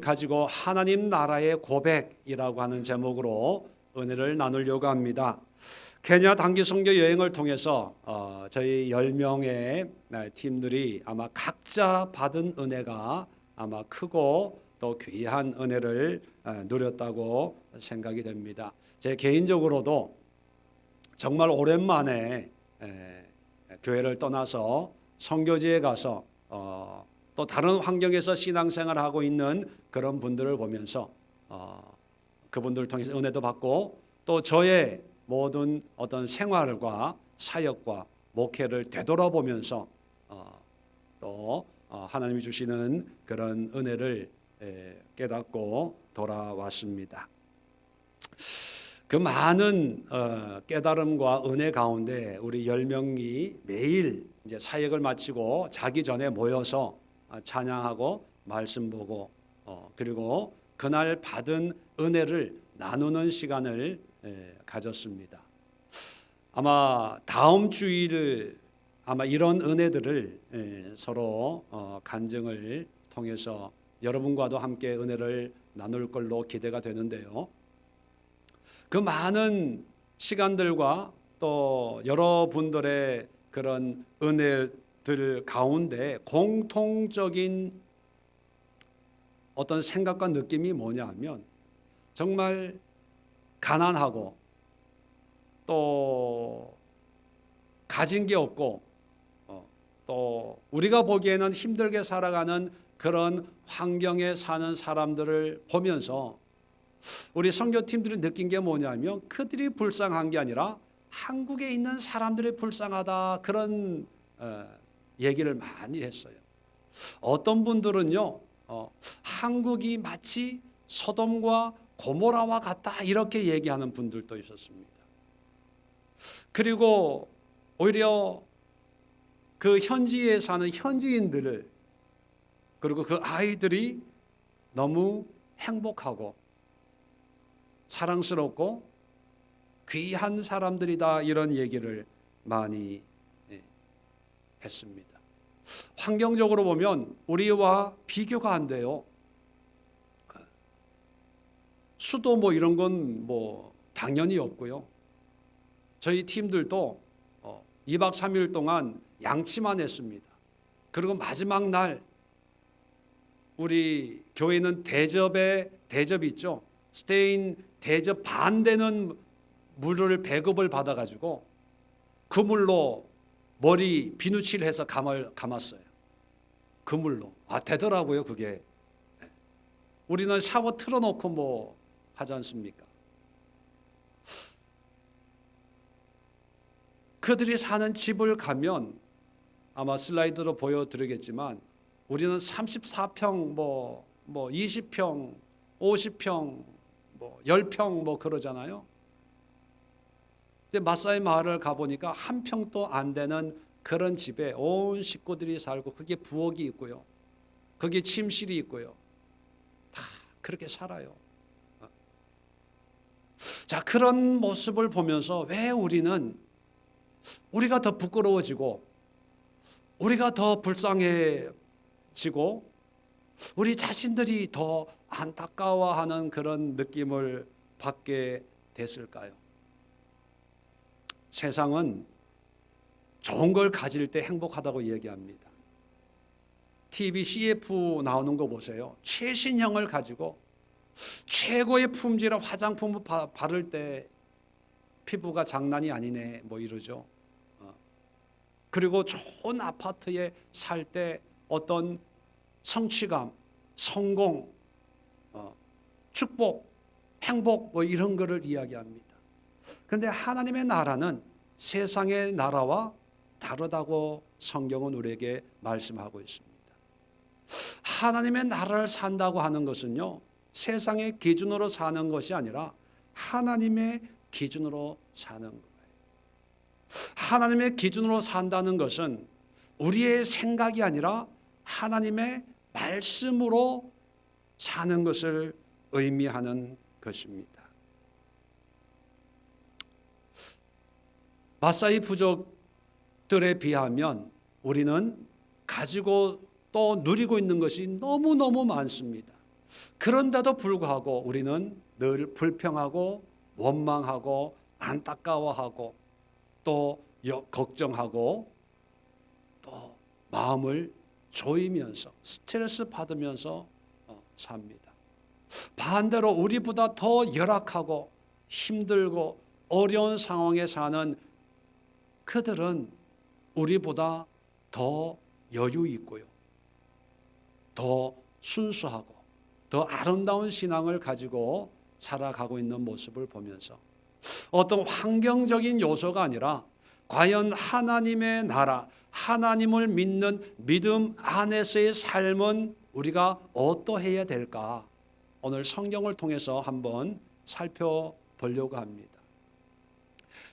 가지고 하나님 나라의 고백이라고 하는 제목으로 은혜를 나누려고 합니다. 케냐 단기 선교 여행을 통해서 저희 10명의 팀들이 아마 각자 받은 은혜가 아마 크고 또 귀한 은혜를 누렸다고 생각이 됩니다. 제 개인적으로도 정말 오랜만에 교회를 떠나서 선교지에 가서 또 다른 환경에서 신앙생활을 하고 있는 그런 분들을 보면서 그분들을 통해서 은혜도 받고 또 저의 모든 어떤 생활과 사역과 목회를 되돌아보면서 또 하나님이 주시는 그런 은혜를 깨닫고 돌아왔습니다. 그 많은 깨달음과 은혜 가운데 우리 10명이 매일 이제 사역을 마치고 자기 전에 모여서 찬양하고 말씀 보고 그리고 그날 받은 은혜를 나누는 시간을 가졌습니다. 아마 다음 주일 아마 이런 은혜들을 서로 간증을 통해서 여러분과도 함께 은혜를 나눌 걸로 기대가 되는데요. 그 많은 시간들과 또 여러분들의 그런 은혜들 가운데 공통적인 어떤 생각과 느낌이 뭐냐 하면 정말 가난하고 또 가진 게 없고 또 우리가 보기에는 힘들게 살아가는 그런 환경에 사는 사람들을 보면서 우리 선교팀들이 느낀 게 뭐냐면 그들이 불쌍한 게 아니라 한국에 있는 사람들이 불쌍하다 그런 얘기를 많이 했어요. 어떤 분들은요 한국이 마치 소돔과 고모라와 같다 이렇게 얘기하는 분들도 있었습니다. 그리고 오히려 그 현지에 사는 현지인들을 그리고 그 아이들이 너무 행복하고 사랑스럽고 귀한 사람들이다 이런 얘기를 많이 했습니다. 환경적으로 보면 우리와 비교가 안 돼요. 수도 뭐 이런 건 뭐 당연히 없고요. 저희 팀들도 2박 3일 동안 양치만 했습니다. 그리고 마지막 날 우리 교회는 대접이 있죠. 스테인 대접 반 되는 물을 배급을 받아가지고 그 물로 머리 비누칠 해서 감았어요. 그 물로. 되더라고요 그게. 우리는 샤워 틀어놓고 뭐 하지 않습니까? 그들이 사는 집을 가면 아마 슬라이드로 보여드리겠지만 우리는 34평 뭐 20평 50평 뭐 10평 뭐 그러잖아요. 근데 마사이 마을을 가보니까 한 평도 안 되는 그런 집에 온 식구들이 살고 거기에 부엌이 있고요. 거기에 침실이 있고요. 다 그렇게 살아요. 자, 그런 모습을 보면서 왜 우리가 더 부끄러워지고 우리가 더 불쌍해지고 우리 자신들이 더 안타까워하는 그런 느낌을 받게 됐을까요? 세상은 좋은 걸 가질 때 행복하다고 얘기합니다. TV CF 나오는 거 보세요. 최신형을 가지고 최고의 품질의 화장품을 바를 때 피부가 장난이 아니네 뭐 이러죠. 그리고 좋은 아파트에 살 때 어떤 성취감, 성공, 축복, 행복 뭐 이런 거를 이야기합니다. 그런데 하나님의 나라는 세상의 나라와 다르다고 성경은 우리에게 말씀하고 있습니다. 하나님의 나라를 산다고 하는 것은요 세상의 기준으로 사는 것이 아니라 하나님의 기준으로 사는 거예요. 하나님의 기준으로 산다는 것은 우리의 생각이 아니라 하나님의 말씀으로 사는 것을 의미하는 것입니다. 마사이 부족들에 비하면 우리는 가지고 또 누리고 있는 것이 너무너무 많습니다. 그런데도 불구하고 우리는 늘 불평하고 원망하고 안타까워하고 또 걱정하고 또 마음을 조이면서 스트레스 받으면서 삽니다. 반대로 우리보다 더 열악하고 힘들고 어려운 상황에 사는 그들은 우리보다 더 여유 있고요, 더 순수하고 더 아름다운 신앙을 가지고 살아가고 있는 모습을 보면서 어떤 환경적인 요소가 아니라 과연 하나님의 나라, 하나님을 믿는 믿음 안에서의 삶은 우리가 어떠해야 될까? 오늘 성경을 통해서 한번 살펴보려고 합니다.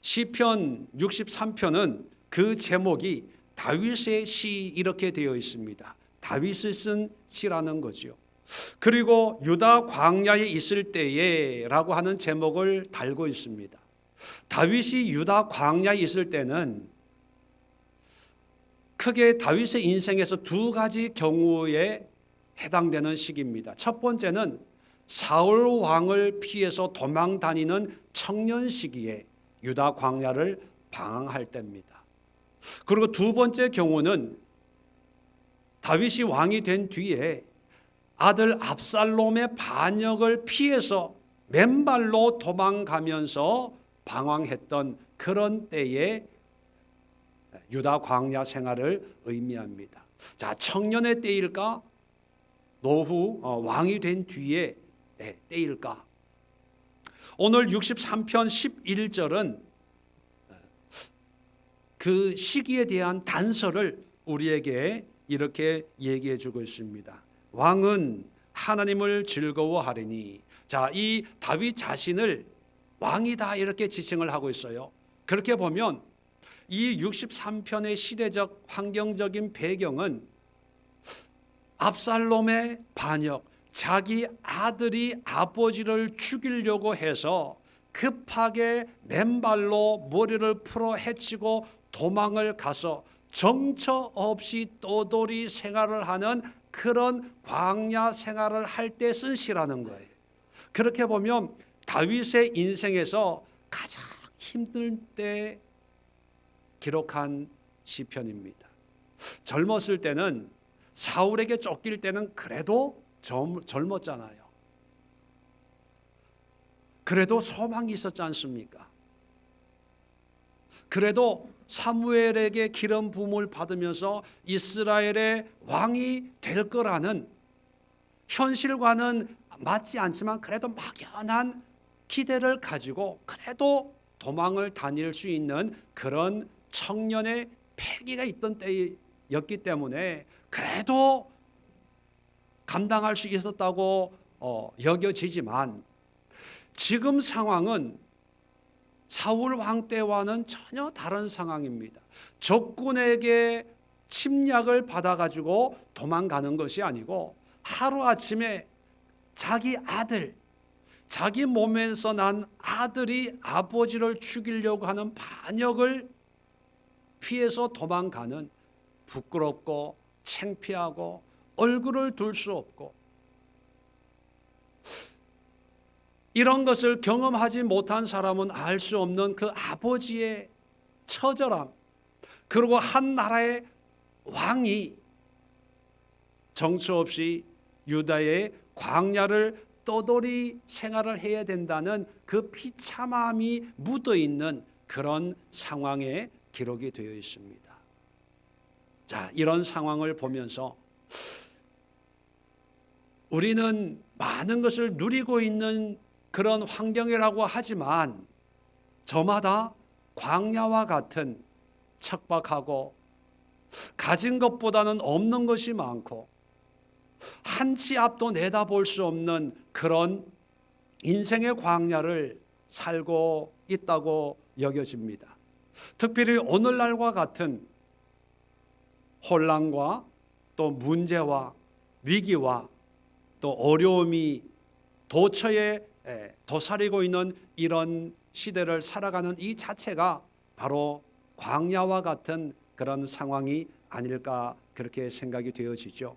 시편 63편은 그 제목이 다윗의 시 이렇게 되어 있습니다. 다윗이 쓴 시라는 거죠. 그리고 유다 광야에 있을 때에 라고 하는 제목을 달고 있습니다. 다윗이 유다 광야에 있을 때는 크게 다윗의 인생에서 두 가지 경우에 해당되는 시기입니다. 첫 번째는 사울 왕을 피해서 도망 다니는 청년 시기에 유다 광야를 방황할 때입니다. 그리고 두 번째 경우는 다윗이 왕이 된 뒤에 아들 압살롬의 반역을 피해서 맨발로 도망가면서 방황했던 그런 때에 유다 광야 생활을 의미합니다. 자, 청년의 때일까? 노후 왕이 된 뒤에 때일까? 오늘 63편 11절은 그 시기에 대한 단서를 우리에게 이렇게 얘기해 주고 있습니다. 왕은 하나님을 즐거워하리니. 자, 이 다윗 자신을 왕이다 이렇게 지칭을 하고 있어요. 그렇게 보면 이 63편의 시대적 환경적인 배경은 압살롬의 반역, 자기 아들이 아버지를 죽이려고 해서 급하게 맨발로 머리를 풀어 헤치고 도망을 가서 정처 없이 떠돌이 생활을 하는 그런 광야 생활을 할 때 쓴 시라는 거예요. 그렇게 보면 다윗의 인생에서 가장 힘들 때 기록한 시편입니다. 젊었을 때는 사울에게 쫓길 때는 그래도 젊었잖아요. 그래도 소망이 있었지 않습니까? 그래도 사무엘에게 기름 부음을 받으면서 이스라엘의 왕이 될 거라는 현실과는 맞지 않지만 그래도 막연한 기대를 가지고 그래도 도망을 다닐 수 있는 그런 청년의 패기가 있던 때였기 때문에 그래도 감당할 수 있었다고 여겨지지만 지금 상황은 사울 왕 때와는 전혀 다른 상황입니다. 적군에게 침략을 받아가지고 도망가는 것이 아니고 하루아침에 자기 아들, 자기 몸에서 난 아들이 아버지를 죽이려고 하는 반역을 피해서 도망가는 부끄럽고 창피하고 얼굴을 들 수 없고 이런 것을 경험하지 못한 사람은 알 수 없는 그 아버지의 처절함, 그리고 한 나라의 왕이 정처 없이 유다의 광야를 떠돌이 생활을 해야 된다는 그 비참함이 묻어있는 그런 상황에 기록이 되어 있습니다. 자, 이런 상황을 보면서 우리는 많은 것을 누리고 있는 그런 환경이라고 하지만 저마다 광야와 같은 척박하고 가진 것보다는 없는 것이 많고 한 치 앞도 내다볼 수 없는 그런 인생의 광야를 살고 있다고 여겨집니다. 특별히 오늘날과 같은 혼란과 또 문제와 위기와 또 어려움이 도처에 도사리고 있는 이런 시대를 살아가는 이 자체가 바로 광야와 같은 그런 상황이 아닐까 그렇게 생각이 되어지죠.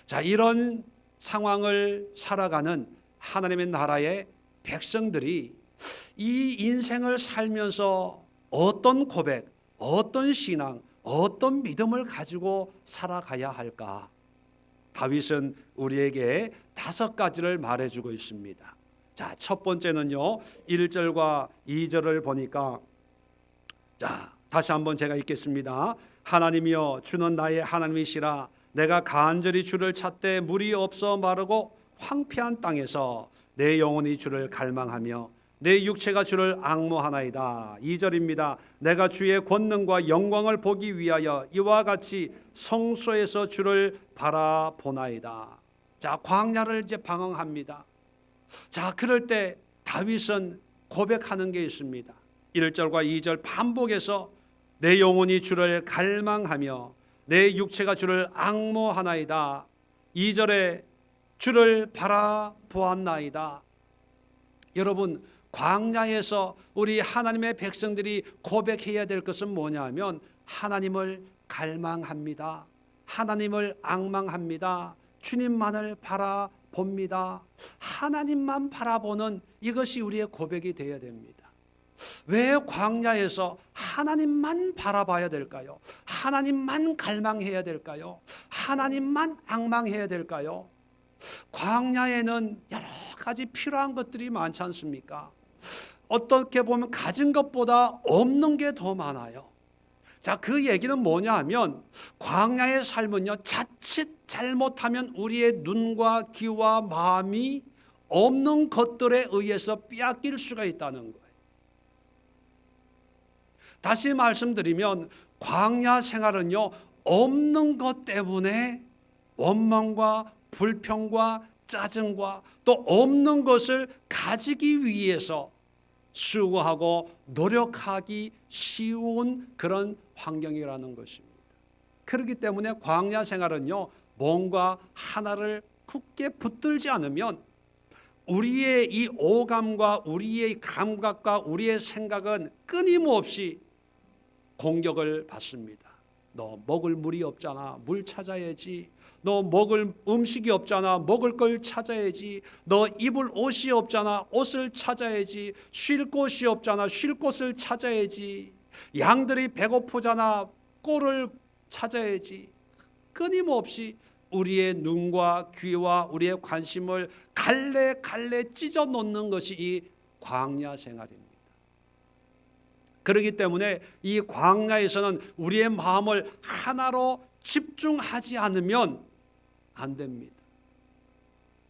자, 이런 상황을 살아가는 하나님의 나라의 백성들이 이 인생을 살면서 어떤 고백, 어떤 신앙, 어떤 믿음을 가지고 살아가야 할까? 다윗은 우리에게 5가지를 말해주고 있습니다. 자, 첫 번째는요, 1절과 2절을 보니까, 자, 다시 한번 제가 읽겠습니다. 하나님이여, 주는 나의 하나님이시라. 내가 간절히 주를 찾되 물이 없어 마르고 황폐한 땅에서 내 영혼이 주를 갈망하며 내 육체가 주를 앙모하나이다. 2절입니다. 내가 주의 권능과 영광을 보기 위하여 이와 같이 성소에서 주를 바라보나이다. 자, 광야를 이제 방황합니다. 자, 그럴 때 다윗은 고백하는 게 있습니다. 1절과 2절 반복해서 내 영혼이 주를 갈망하며 내 육체가 주를 앙모하나이다. 2절에 주를 바라보았나이다. 여러분, 광야에서 우리 하나님의 백성들이 고백해야 될 것은 뭐냐면 하나님을 갈망합니다. 하나님을 앙망합니다. 주님만을 바라봅니다. 하나님만 바라보는 이것이 우리의 고백이 되어야 됩니다. 왜 광야에서 하나님만 바라봐야 될까요? 하나님만 갈망해야 될까요? 하나님만 앙망해야 될까요? 광야에는 여러 가지 필요한 것들이 많지 않습니까? 어떻게 보면 가진 것보다 없는 게 더 많아요. 자, 그 얘기는 뭐냐 하면 광야의 삶은요, 자칫 잘못하면 우리의 눈과 귀와 마음이 없는 것들에 의해서 빼앗길 수가 있다는 거예요. 다시 말씀드리면 광야 생활은요, 없는 것 때문에 원망과 불평과 짜증과 또 없는 것을 가지기 위해서 수고하고 노력하기 쉬운 그런 환경이라는 것입니다. 그렇기 때문에 광야 생활은요, 뭔가 하나를 굳게 붙들지 않으면 우리의 이 오감과 우리의 감각과 우리의 생각은 끊임없이 공격을 받습니다. 너 먹을 물이 없잖아, 물 찾아야지. 너 먹을 음식이 없잖아, 먹을 걸 찾아야지. 너 입을 옷이 없잖아, 옷을 찾아야지. 쉴 곳이 없잖아, 쉴 곳을 찾아야지. 양들이 배고프잖아, 꼴을 찾아야지. 끊임없이 우리의 눈과 귀와 우리의 관심을 갈래 찢어 놓는 것이 이 광야 생활입니다. 그렇기 때문에 이 광야에서는 우리의 마음을 하나로 집중하지 않으면 안 됩니다.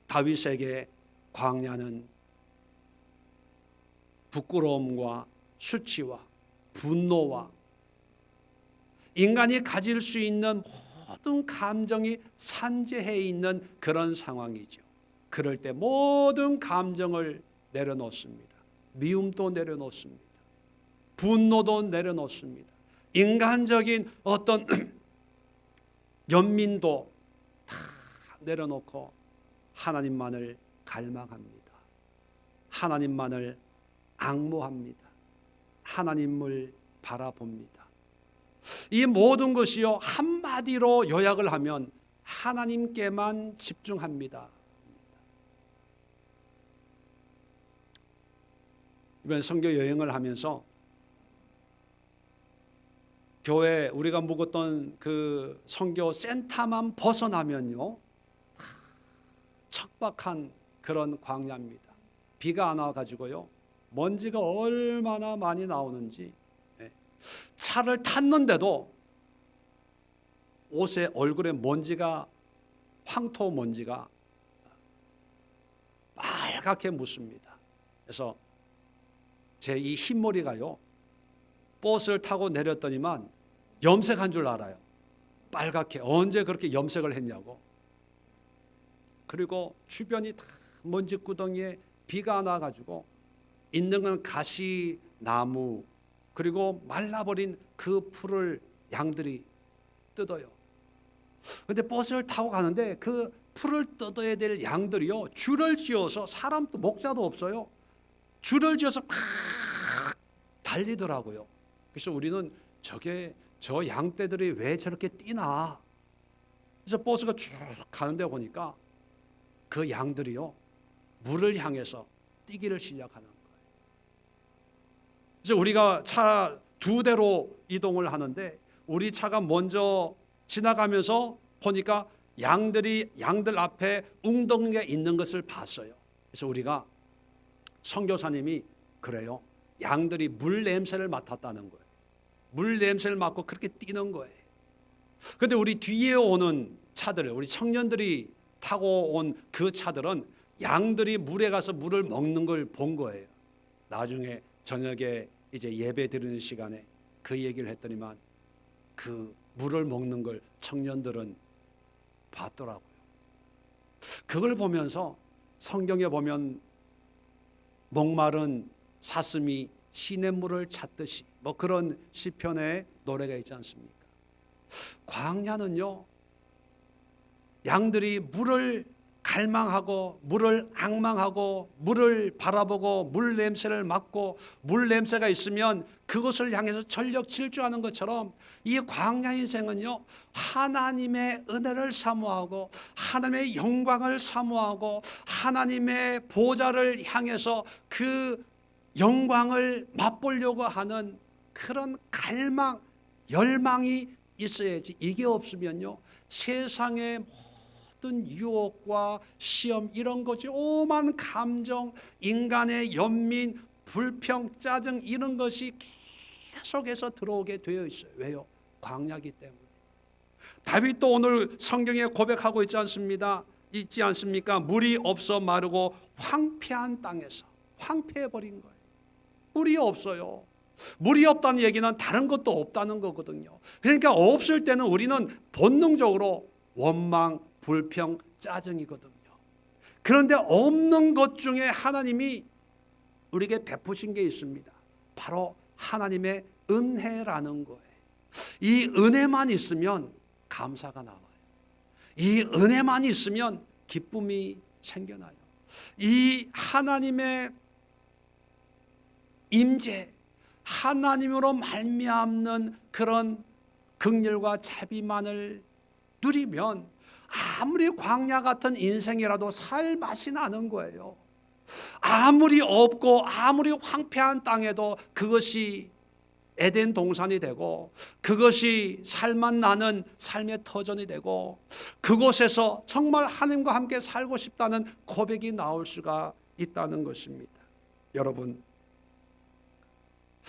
다윗에게 광야는 부끄러움과 수치와 분노와 인간이 가질 수 있는 모든 감정이 산재해 있는 그런 상황이죠. 그럴 때 모든 감정을 내려놓습니다. 미움도 내려놓습니다. 분노도 내려놓습니다. 인간적인 어떤 연민도 다 내려놓고 하나님만을 갈망합니다. 하나님만을 앙모합니다. 하나님을 바라봅니다. 이 모든 것이요, 한마디로 요약을 하면 하나님께만 집중합니다. 이번 선교 여행을 하면서 교회 우리가 묵었던 그 선교 센터만 벗어나면요, 척박한 그런 광야입니다. 비가 안 와가지고요, 먼지가 얼마나 많이 나오는지, 차를 탔는데도 옷에 얼굴에 먼지가, 황토 먼지가 빨갛게 묻습니다. 그래서 제 이 흰머리가요, 버스를 타고 내렸더니만 염색한 줄 알아요. 빨갛게. 언제 그렇게 염색을 했냐고. 그리고 주변이 다 먼지구덩이에 비가 안 와가지고 있는 건 가시나무, 그리고 말라버린 그 풀을 양들이 뜯어요. 그런데 버스를 타고 가는데 그 풀을 뜯어야 될 양들이요, 줄을 지어서, 사람도 목자도 없어요, 줄을 지어서 막 달리더라고요. 그래서 우리는 저 양떼들이 왜 저렇게 뛰나. 그래서 버스가 쭉 가는데 보니까 그 양들이요 물을 향해서 뛰기를 시작하는 거예요. 그래서 우리가 차 2대로 이동을 하는데 우리 차가 먼저 지나가면서 보니까 양들 앞에 웅덩이가 있는 것을 봤어요. 그래서 우리가 선교사님이 그래요. 양들이 물 냄새를 맡았다는 거예요. 물 냄새를 맡고 그렇게 뛰는 거예요. 그런데 우리 뒤에 오는 차들, 우리 청년들이 타고 온 그 차들은 양들이 물에 가서 물을 먹는 걸 본 거예요. 나중에 저녁에 이제 예배 드리는 시간에 그 얘기를 했더니만 그 물을 먹는 걸 청년들은 봤더라고요. 그걸 보면서 성경에 보면 목마른 사슴이 시냇물을 찾듯이 뭐 그런 시편의 노래가 있지 않습니까? 광야는요 양들이 물을 갈망하고 물을 앙망하고 물을 바라보고 물 냄새를 맡고 물 냄새가 있으면 그것을 향해서 전력 질주하는 것처럼 이 광야 인생은요 하나님의 은혜를 사모하고 하나님의 영광을 사모하고 하나님의 보좌를 향해서 그 영광을 맛보려고 하는 그런 갈망, 열망이 있어야지. 이게 없으면요 세상의 모든 유혹과 시험 이런 것이 오만 감정, 인간의 연민, 불평, 짜증 이런 것이 계속해서 들어오게 되어 있어요. 왜요? 광야기 때문에. 다윗도 오늘 성경에 고백하고 있지 않습니까? 물이 없어 마르고 황폐한 땅에서 황폐해버린 거예요. 물이 없어요. 물이 없다는 얘기는 다른 것도 없다는 거거든요. 그러니까 없을 때는 우리는 본능적으로 원망, 불평, 짜증이거든요. 그런데 없는 것 중에 하나님이 우리에게 베푸신 게 있습니다. 바로 하나님의 은혜라는 거예요. 이 은혜만 있으면 감사가 나와요. 이 은혜만 있으면 기쁨이 생겨나요. 이 하나님의 임재, 하나님으로 말미암는 그런 긍휼과 자비만을 누리면 아무리 광야 같은 인생이라도 살 맛이 나는 거예요. 아무리 없고 아무리 황폐한 땅에도 그것이 에덴 동산이 되고 그것이 살맛 나는 삶의 터전이 되고 그곳에서 정말 하나님과 함께 살고 싶다는 고백이 나올 수가 있다는 것입니다. 여러분,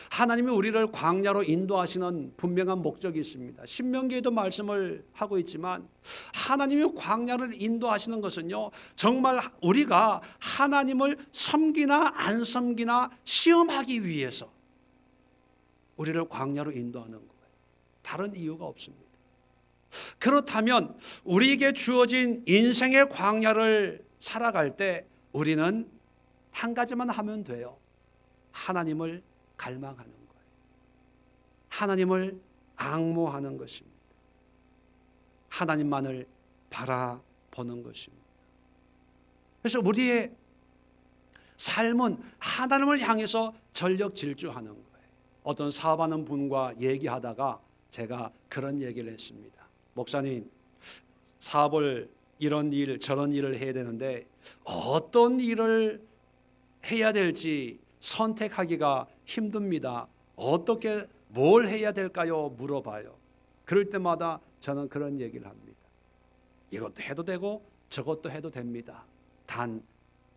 하나님이 우리를 광야로 인도하시는 분명한 목적이 있습니다. 신명기에도 말씀을 하고 있지만 하나님이 광야를 인도하시는 것은요 정말 우리가 하나님을 섬기나 안 섬기나 시험하기 위해서 우리를 광야로 인도하는 거예요. 다른 이유가 없습니다. 그렇다면 우리에게 주어진 인생의 광야를 살아갈 때 우리는 한 가지만 하면 돼요. 하나님을 갈망하는 거예요. 하나님을 앙모하는 것입니다. 하나님만을 바라보는 것입니다. 그래서 우리의 삶은 하나님을 향해서 전력 질주하는 거예요. 어떤 사업하는 분과 얘기하다가 제가 그런 얘기를 했습니다. 목사님, 사업을 이런 일 저런 일을 해야 되는데 어떤 일을 해야 될지 선택하기가 힘듭니다. 어떻게 뭘 해야 될까요? 물어봐요. 그럴 때마다 저는 그런 얘기를 합니다. 이것도 해도 되고 저것도 해도 됩니다. 단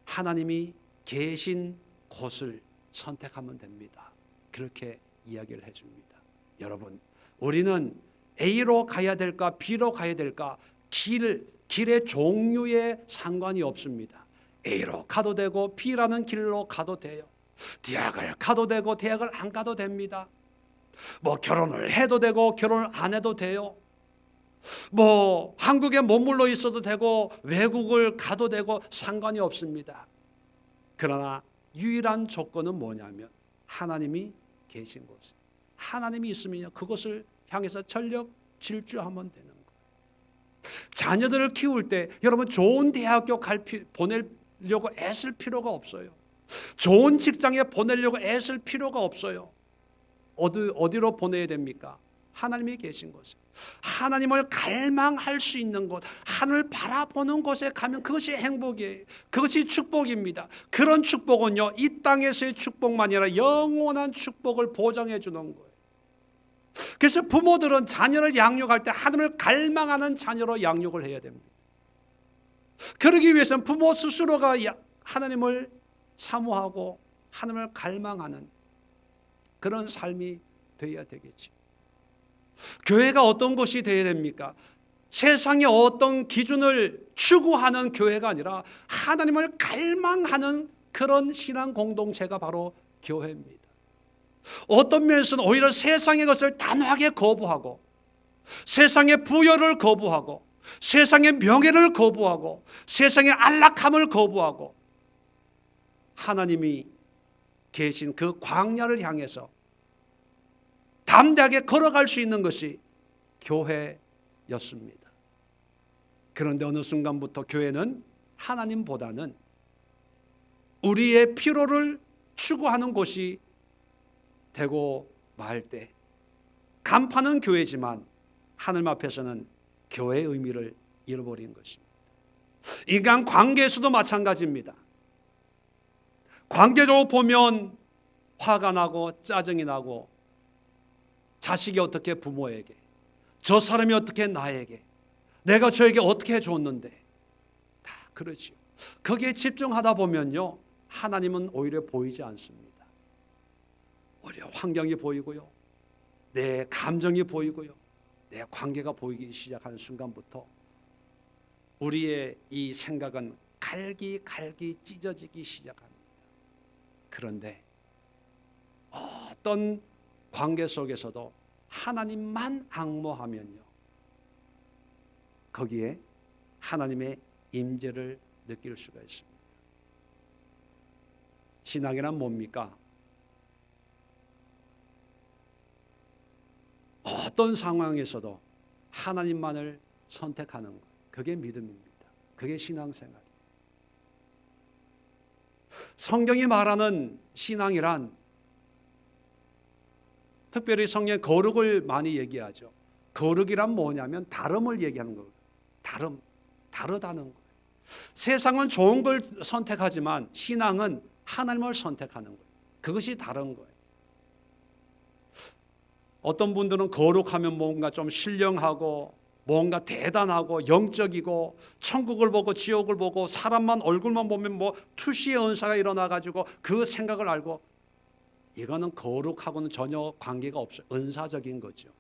하나님이 계신 곳을 선택하면 됩니다. 그렇게 이야기를 해줍니다. 여러분, 우리는 A로 가야 될까 B로 가야 될까 길의 종류에 상관이 없습니다. A로 가도 되고 B라는 길로 가도 돼요. 대학을 가도 되고 대학을 안 가도 됩니다. 뭐 결혼을 해도 되고 결혼을 안 해도 돼요. 뭐 한국에 머물러 있어도 되고 외국을 가도 되고 상관이 없습니다. 그러나 유일한 조건은 뭐냐면 하나님이 계신 곳, 하나님이 있으면 그것을 향해서 전력 질주하면 되는 거예요. 자녀들을 키울 때 여러분 좋은 대학교 보내려고 애쓸 필요가 없어요. 좋은 직장에 보내려고 애쓸 필요가 없어요. 어디로 보내야 됩니까? 하나님이 계신 곳에, 하나님을 갈망할 수 있는 곳, 하늘을 바라보는 곳에 가면 그것이 행복이에요. 그것이 축복입니다. 그런 축복은요, 이 땅에서의 축복만이 아니라 영원한 축복을 보장해 주는 거예요. 그래서 부모들은 자녀를 양육할 때 하늘을 갈망하는 자녀로 양육을 해야 됩니다. 그러기 위해서는 부모 스스로가 하나님을 사모하고 하나님을 갈망하는 그런 삶이 되어야 되겠죠. 교회가 어떤 곳이 되어야 됩니까? 세상의 어떤 기준을 추구하는 교회가 아니라 하나님을 갈망하는 그런 신앙 공동체가 바로 교회입니다. 어떤 면에서는 오히려 세상의 것을 단호하게 거부하고, 세상의 부여를 거부하고, 세상의 명예를 거부하고, 세상의 안락함을 거부하고, 하나님이 계신 그 광야를 향해서 담대하게 걸어갈 수 있는 것이 교회였습니다. 그런데 어느 순간부터 교회는 하나님보다는 우리의 필요를 추구하는 곳이 되고 말 때, 간판은 교회지만 하나님 앞에서는 교회의 의미를 잃어버린 것입니다. 인간 관계에서도 마찬가지입니다. 관계로 보면 화가 나고 짜증이 나고, 자식이 어떻게 부모에게, 저 사람이 어떻게 나에게, 내가 저에게 어떻게 해줬는데, 다 그렇죠. 거기에 집중하다 보면요, 하나님은 오히려 보이지 않습니다. 오히려 환경이 보이고요, 내 감정이 보이고요, 내 관계가 보이기 시작하는 순간부터 우리의 이 생각은 갈기갈기 찢어지기 시작합니다. 그런데 어떤 관계 속에서도 하나님만 앙모하면요, 거기에 하나님의 임재를 느낄 수가 있습니다. 신앙이란 뭡니까? 어떤 상황에서도 하나님만을 선택하는 것, 그게 믿음입니다. 그게 신앙생활. 성경이 말하는 신앙이란, 특별히 성경에 거룩을 많이 얘기하죠. 거룩이란 뭐냐면 다름을 얘기하는 거예요. 다르다는 거예요. 세상은 좋은 걸 선택하지만 신앙은 하나님을 선택하는 거예요. 그것이 다른 거예요. 어떤 분들은 거룩하면 뭔가 좀 신령하고, 뭔가 대단하고 영적이고, 천국을 보고 지옥을 보고 사람만 얼굴만 보면 뭐 투시의 은사가 일어나가지고 그 생각을 알고, 이거는 거룩하고는 전혀 관계가 없어요. 은사적인 거죠.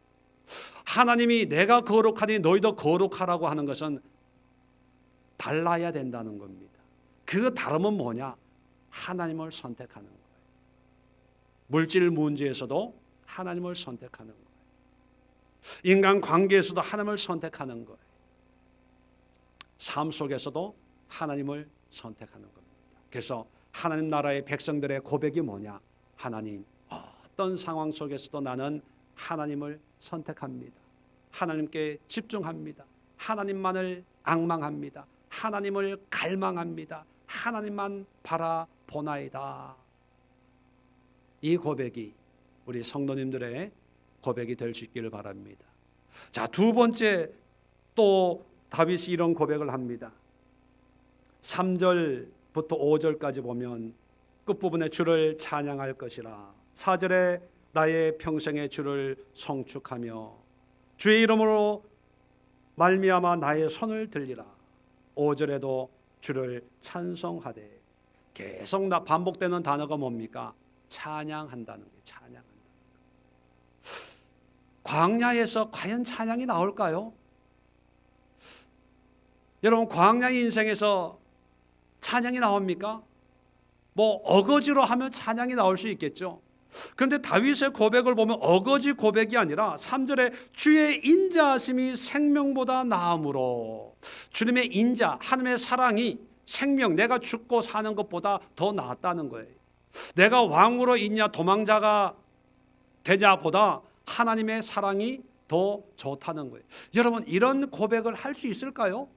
하나님이 내가 거룩하니 너희도 거룩하라고 하는 것은 달라야 된다는 겁니다. 그 다름은 뭐냐? 하나님을 선택하는 거예요. 물질 문제에서도 하나님을 선택하는 거예요. 인간 관계에서도 하나님을 선택하는 거예요. 삶 속에서도 하나님을 선택하는 겁니다. 그래서 하나님 나라의 백성들의 고백이 뭐냐? 하나님, 어떤 상황 속에서도 나는 하나님을 선택합니다. 하나님께 집중합니다. 하나님만을 앙망합니다. 하나님을 갈망합니다. 하나님만 바라보나이다. 이 고백이 우리 성도님들의 고백이 될 수 있기를 바랍니다. 자, 두 번째, 또 다윗이 이런 고백을 합니다. 3절부터 5절까지 보면 끝부분에 주를 찬양할 것이라. 4절에 나의 평생의 주를 송축하며 주의 이름으로 말미암아 나의 손을 들리라. 5절에도 주를 찬송하되. 계속 반복되는 단어가 뭡니까? 찬양한다는 거예요. 찬양한다는 거예요. 광야에서 과연 찬양이 나올까요? 여러분, 광야의 인생에서 찬양이 나옵니까? 뭐 어거지로 하면 찬양이 나올 수 있겠죠. 그런데 다윗의 고백을 보면 어거지 고백이 아니라 3절에 주의 인자하심이 생명보다 나음으로, 주님의 인자, 하나님의 사랑이 생명, 내가 죽고 사는 것보다 더 낫다는 거예요. 내가 왕으로 있냐 도망자가 되자보다 하나님의 사랑이 더 좋다는 거예요. 여러분, 이런 고백을 할 수 있을까요?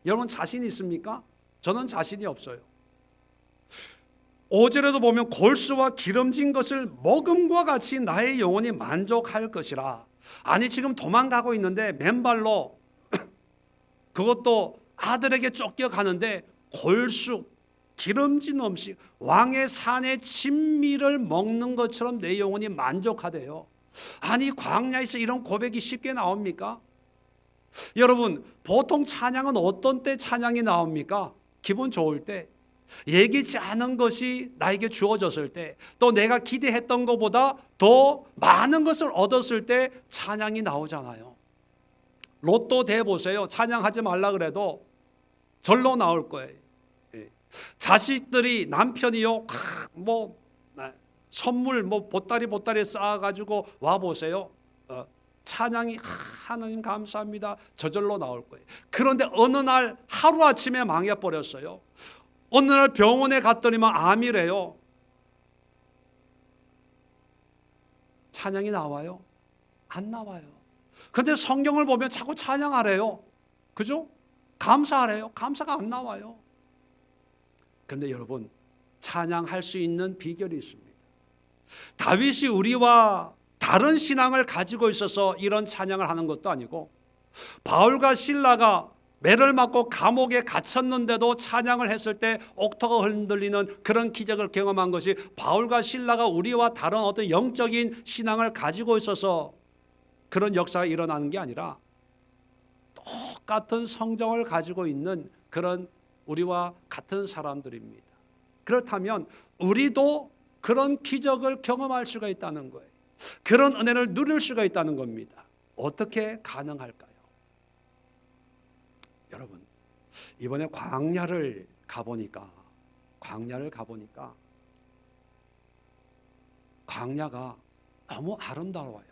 여러분 자신 있습니까? 저는 자신이 없어요. 5절에도 보면 골수와 기름진 것을 먹음과 같이 나의 영혼이 만족할 것이라. 아니 지금 도망가고 있는데 맨발로 그것도 아들에게 쫓겨가는데 골수 기름진 음식 왕의 산의 진미를 먹는 것처럼 내 영혼이 만족하대요. 아니 광야에서 이런 고백이 쉽게 나옵니까? 여러분 보통 찬양은 어떤 때 찬양이 나옵니까? 기분 좋을 때, 예기치 않은 것이 나에게 주어졌을 때, 또 내가 기대했던 것보다 더 많은 것을 얻었을 때 찬양이 나오잖아요. 로또 대 보세요. 찬양하지 말라 그래도 절로 나올 거예요. 자식들이 남편이요 뭐 선물 뭐 보따리 쌓아가지고 와 보세요. 찬양이 하나님 감사합니다 저절로 나올 거예요. 그런데 어느 날 하루아침에 망해버렸어요. 어느 날 병원에 갔더니만 암이래요. 찬양이 나와요? 안 나와요. 근데 성경을 보면 자꾸 찬양하래요. 그죠? 감사하래요. 감사가 안 나와요. 근데 여러분 찬양할 수 있는 비결이 있습니다. 다윗이 우리와 다른 신앙을 가지고 있어서 이런 찬양을 하는 것도 아니고, 바울과 실라가 매를 맞고 감옥에 갇혔는데도 찬양을 했을 때 옥토가 흔들리는 그런 기적을 경험한 것이 바울과 실라가 우리와 다른 어떤 영적인 신앙을 가지고 있어서 그런 역사가 일어나는 게 아니라 똑같은 성정을 가지고 있는 그런 우리와 같은 사람들입니다. 그렇다면 우리도 그런 기적을 경험할 수가 있다는 거예요. 그런 은혜를 누릴 수가 있다는 겁니다. 어떻게 가능할까요? 여러분 이번에 광야를 가보니까 광야가 너무 아름다워요.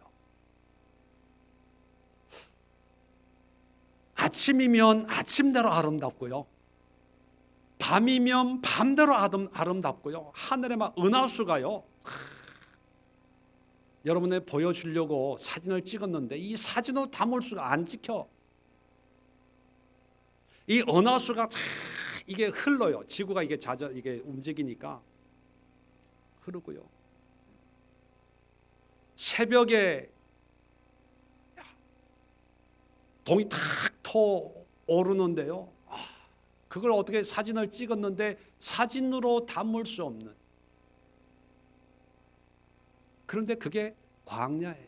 아침이면 아침대로 아름답고요, 밤이면 밤대로 아름답고요, 하늘에 막 은하수가요. 여러분에 보여주려고 사진을 찍었는데 이 사진으로 담을 수가 안 찍혀. 이 은하수가 이게 흘러요. 지구가 이게 이게 움직이니까 흐르고요. 새벽에 동이 탁 터 오르는데요. 그걸 어떻게 사진을 찍었는데 사진으로 담을 수 없는, 그런데 그게 광야예요.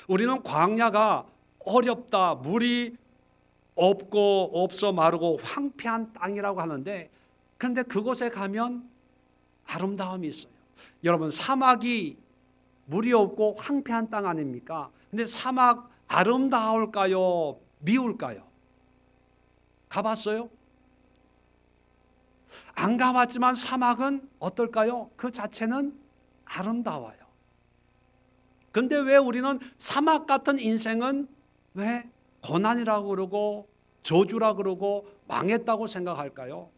우리는 광야가 어렵다, 물이 없어 마르고 황폐한 땅이라고 하는데, 그런데 그곳에 가면 아름다움이 있어요. 여러분 사막이 물이 없고 황폐한 땅 아닙니까? 근데 사막 아름다울까요? 미울까요? 가봤어요? 안 가봤지만 사막은 어떨까요? 그 자체는 아름다워요. 근데 왜 우리는 사막 같은 인생은 왜 고난이라고 그러고 저주라고 그러고 망했다고 생각할까요?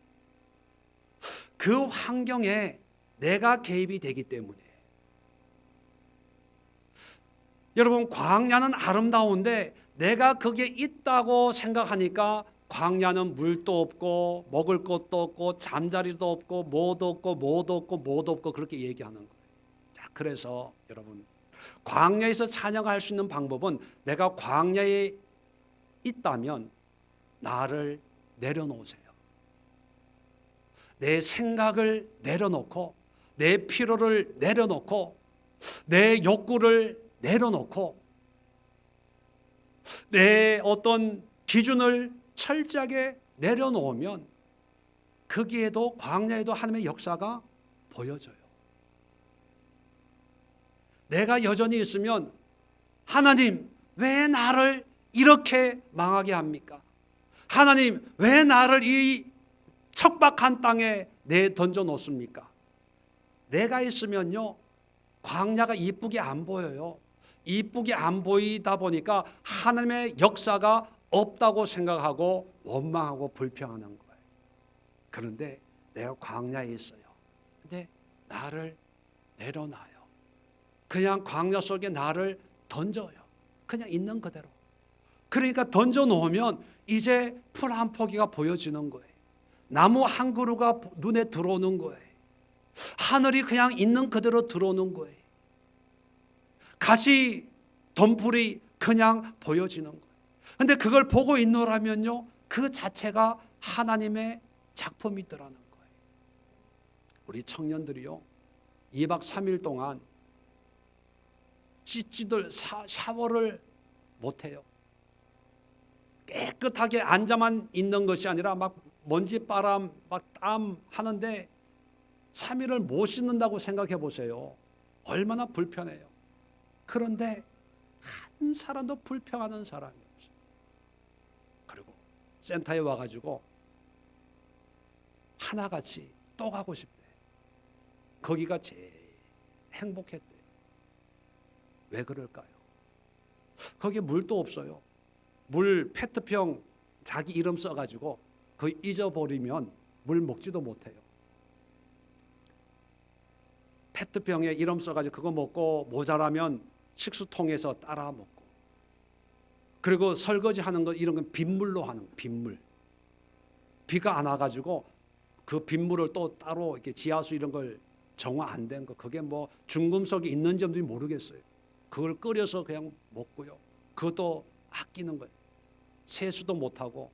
그 환경에 내가 개입이 되기 때문에. 여러분 광야는 아름다운데 내가 거기에 있다고 생각하니까 광야는 물도 없고 먹을 것도 없고 잠자리도 없고 뭐도 없고 그렇게 얘기하는 거예요. 자, 그래서 여러분 광야에서 찬양할 수 있는 방법은, 내가 광야에 있다면 나를 내려놓으세요. 내 생각을 내려놓고 내 피로를 내려놓고 내 욕구를 내려놓고 내 어떤 기준을 철저하게 내려놓으면 거기에도 광야에도 하나님의 역사가 보여져요. 내가 여전히 있으면 하나님 왜 나를 이렇게 망하게 합니까? 하나님 왜 나를 이 척박한 땅에 던져 놓습니까? 내가 있으면요 광야가 이쁘게 안 보여요. 이쁘게 안 보이다 보니까 하나님의 역사가 없다고 생각하고 원망하고 불평하는 거예요. 그런데 내가 광야에 있어요. 근데 나를 내려놔요. 그냥 광야 속에 나를 던져요. 그냥 있는 그대로. 그러니까 던져 놓으면 이제 풀 한 포기가 보여지는 거예요. 나무 한 그루가 눈에 들어오는 거예요. 하늘이 그냥 있는 그대로 들어오는 거예요. 가시 덤불이 그냥 보여지는 거예요. 근데 그걸 보고 있노라면요, 그 자체가 하나님의 작품이더라는 거예요. 우리 청년들이요, 2박 3일 동안 씻지들 샤워를 못해요. 깨끗하게 앉아만 있는 것이 아니라 막 먼지바람, 막 땀 하는데 3일을 못 씻는다고 생각해 보세요. 얼마나 불편해요. 그런데 한 사람도 불평하는 사람이 없어요. 그리고 센터에 와가지고 하나같이 또 가고 싶대. 거기가 제일 행복했대. 왜 그럴까요? 거기 물도 없어요. 물 페트병 자기 이름 써가지고 그거 잊어버리면 물 먹지도 못해요. 페트병에 이름 써가지고 그거 먹고 모자라면 식수통에서 따라 먹고, 그리고 설거지 하는 거 이런 건 빗물로 하는 거, 빗물. 비가 안 와가지고 그 빗물을 또 따로 이렇게 지하수 이런 걸 정화 안 된 거, 그게 뭐 중금속이 있는지 없는지 모르겠어요. 그걸 끓여서 그냥 먹고요. 그것도 아끼는 거예요. 세수도 못하고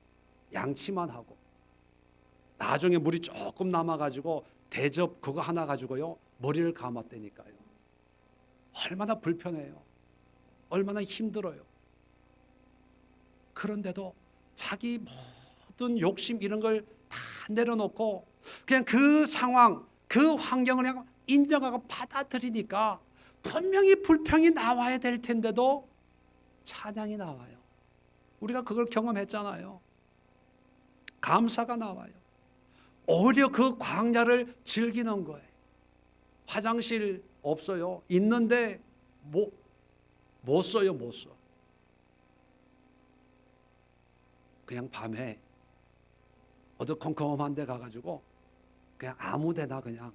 양치만 하고, 나중에 물이 조금 남아가지고 대접 그거 하나 가지고요 머리를 감았다니까요. 얼마나 불편해요. 얼마나 힘들어요. 그런데도 자기 모든 욕심 이런 걸 다 내려놓고 그냥 그 상황, 그 환경을 그냥 인정하고 받아들이니까 분명히 불평이 나와야 될 텐데도 찬양이 나와요. 우리가 그걸 경험했잖아요. 감사가 나와요. 오히려 그 광야를 즐기는 거예요. 화장실 없어요. 있는데 못 써요. 못 써. 그냥 밤에 어두컴컴한 데 가가지고 그냥 아무 데나 그냥.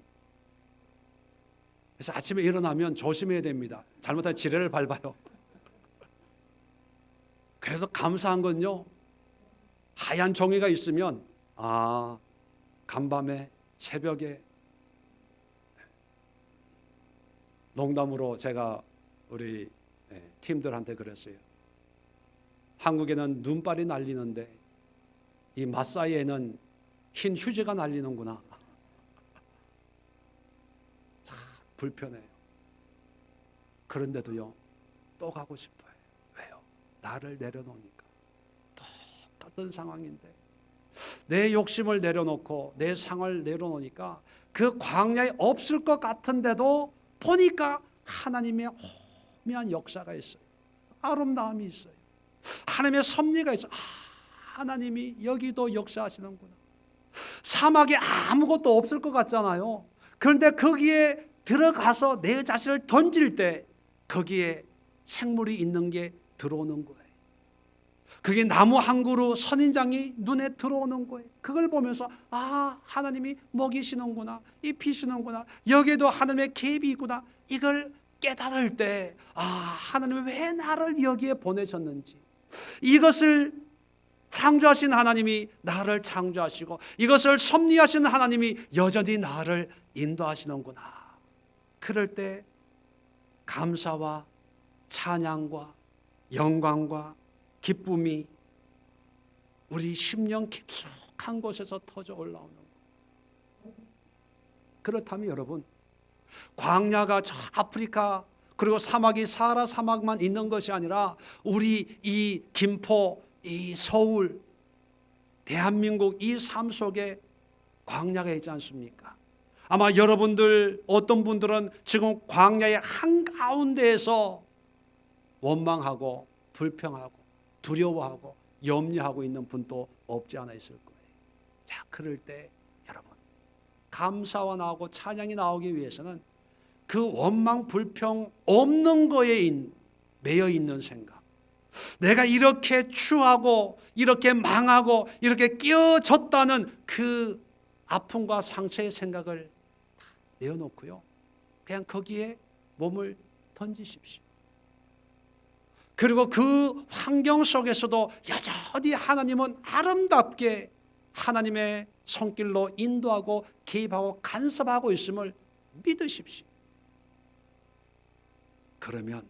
그래서 아침에 일어나면 조심해야 됩니다. 잘못하면 지뢰를 밟아요. 그래도 감사한 건요, 하얀 종이가 있으면 간밤에 새벽에, 농담으로 제가 우리 팀들한테 그랬어요. 한국에는 눈발이 날리는데 이 마사이에는 흰 휴지가 날리는구나. 참 불편해요. 그런데도요 또 가고 싶어요. 왜요? 나를 내려놓으니까. 똑같은 상황인데 내 욕심을 내려놓고 내 상을 내려놓으니까 그 광야에 없을 것 같은데도 보니까 하나님의 오묘한 역사가 있어요. 아름다움이 있어요. 하나님의 섭리가 있어요. 하나님이 여기도 역사하시는구나. 사막에 아무것도 없을 것 같잖아요. 그런데 거기에 들어가서 내 자신을 던질 때 거기에 생물이 있는 게 들어오는 거예요. 그게 나무 한 그루 선인장이 눈에 들어오는 거예요. 그걸 보면서 하나님이 먹이시는구나, 입히시는구나, 여기에도 하나님의 계획이 있구나, 이걸 깨달을 때 하나님이 왜 나를 여기에 보내셨는지, 이것을 창조하신 하나님이 나를 창조하시고 이것을 섭리하신 하나님이 여전히 나를 인도하시는구나. 그럴 때 감사와 찬양과 영광과 기쁨이 우리 심령 깊숙한 곳에서 터져 올라오는 거예요. 그렇다면 여러분, 광야가 저 아프리카 그리고 사막이 사하라 사막만 있는 것이 아니라 우리 이 김포, 이 서울, 대한민국 이 삶 속에 광야가 있지 않습니까? 아마 여러분들 어떤 분들은 지금 광야의 한가운데에서 원망하고 불평하고 두려워하고 염려하고 있는 분도 없지 않아 있을 거예요. 자, 그럴 때 여러분, 감사와 나오고 찬양이 나오기 위해서는 그 원망 불평 없는 거에 매여 있는 생각, 내가 이렇게 추하고 이렇게 망하고 이렇게 끼어졌다는 그 아픔과 상처의 생각을 다 내어놓고요, 그냥 거기에 몸을 던지십시오. 그리고 그 환경 속에서도 여전히 하나님은 아름답게 하나님의 손길로 인도하고 개입하고 간섭하고 있음을 믿으십시오. 그러면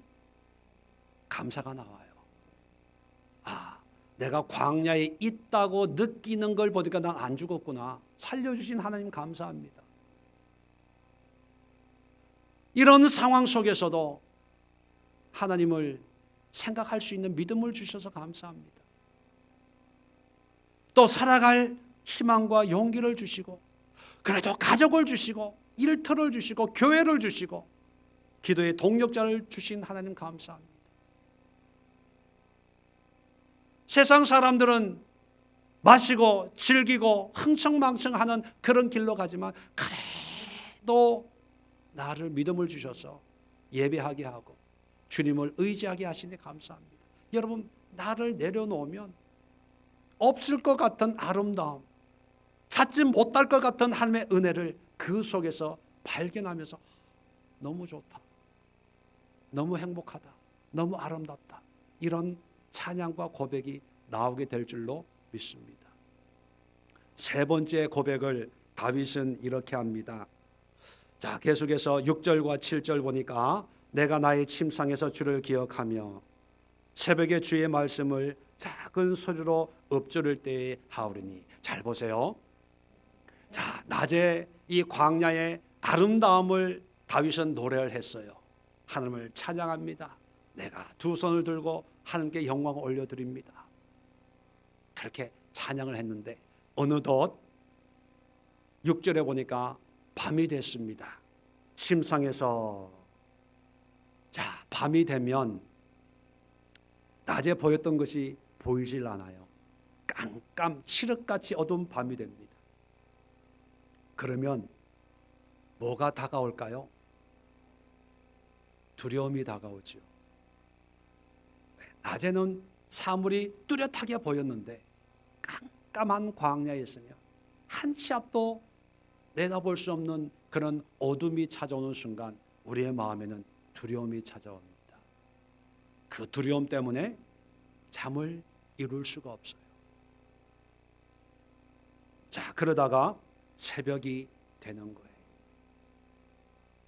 감사가 나와요. 아, 내가 광야에 있다고 느끼는 걸 보니까 난 안 죽었구나. 살려주신 하나님 감사합니다. 이런 상황 속에서도 하나님을 생각할 수 있는 믿음을 주셔서 감사합니다. 또 살아갈 희망과 용기를 주시고, 그래도 가족을 주시고, 일터를 주시고, 교회를 주시고, 기도의 동력자를 주신 하나님 감사합니다. 세상 사람들은 마시고 즐기고 흥청망청하는 그런 길로 가지만 그래도 나를 믿음을 주셔서 예배하게 하고 주님을 의지하게 하시니 감사합니다. 여러분, 나를 내려놓으면 없을 것 같은 아름다움, 찾지 못할 것 같은 하나님의 은혜를 그 속에서 발견하면서 너무 좋다, 너무 행복하다, 너무 아름답다, 이런 찬양과 고백이 나오게 될 줄로 믿습니다. 세 번째 고백을 다윗은 이렇게 합니다. 자, 계속해서 6절과 7절 보니까 내가 나의 침상에서 주를 기억하며 새벽에 주의 말씀을 작은 소리로 읊조릴 때에 하오리니. 잘 보세요. 자, 낮에 이 광야의 아름다움을 다윗은 노래를 했어요. 하나님을 찬양합니다. 내가 두 손을 들고 하나님께 영광을 올려드립니다. 그렇게 찬양을 했는데 어느덧 6절에 보니까 밤이 됐습니다. 침상에서, 자, 밤이 되면 낮에 보였던 것이 보이질 않아요. 깜깜 칠흑같이 어두운 밤이 됩니다. 그러면 뭐가 다가올까요? 두려움이 다가오죠. 낮에는 사물이 뚜렷하게 보였는데 깜깜한 광야에 있으면 한 치 앞도 내다볼 수 없는 그런 어둠이 찾아오는 순간 우리의 마음에는 두려움이 찾아옵니다. 그 두려움 때문에 잠을 이룰 수가 없어요. 자, 그러다가 새벽이 되는 거예요.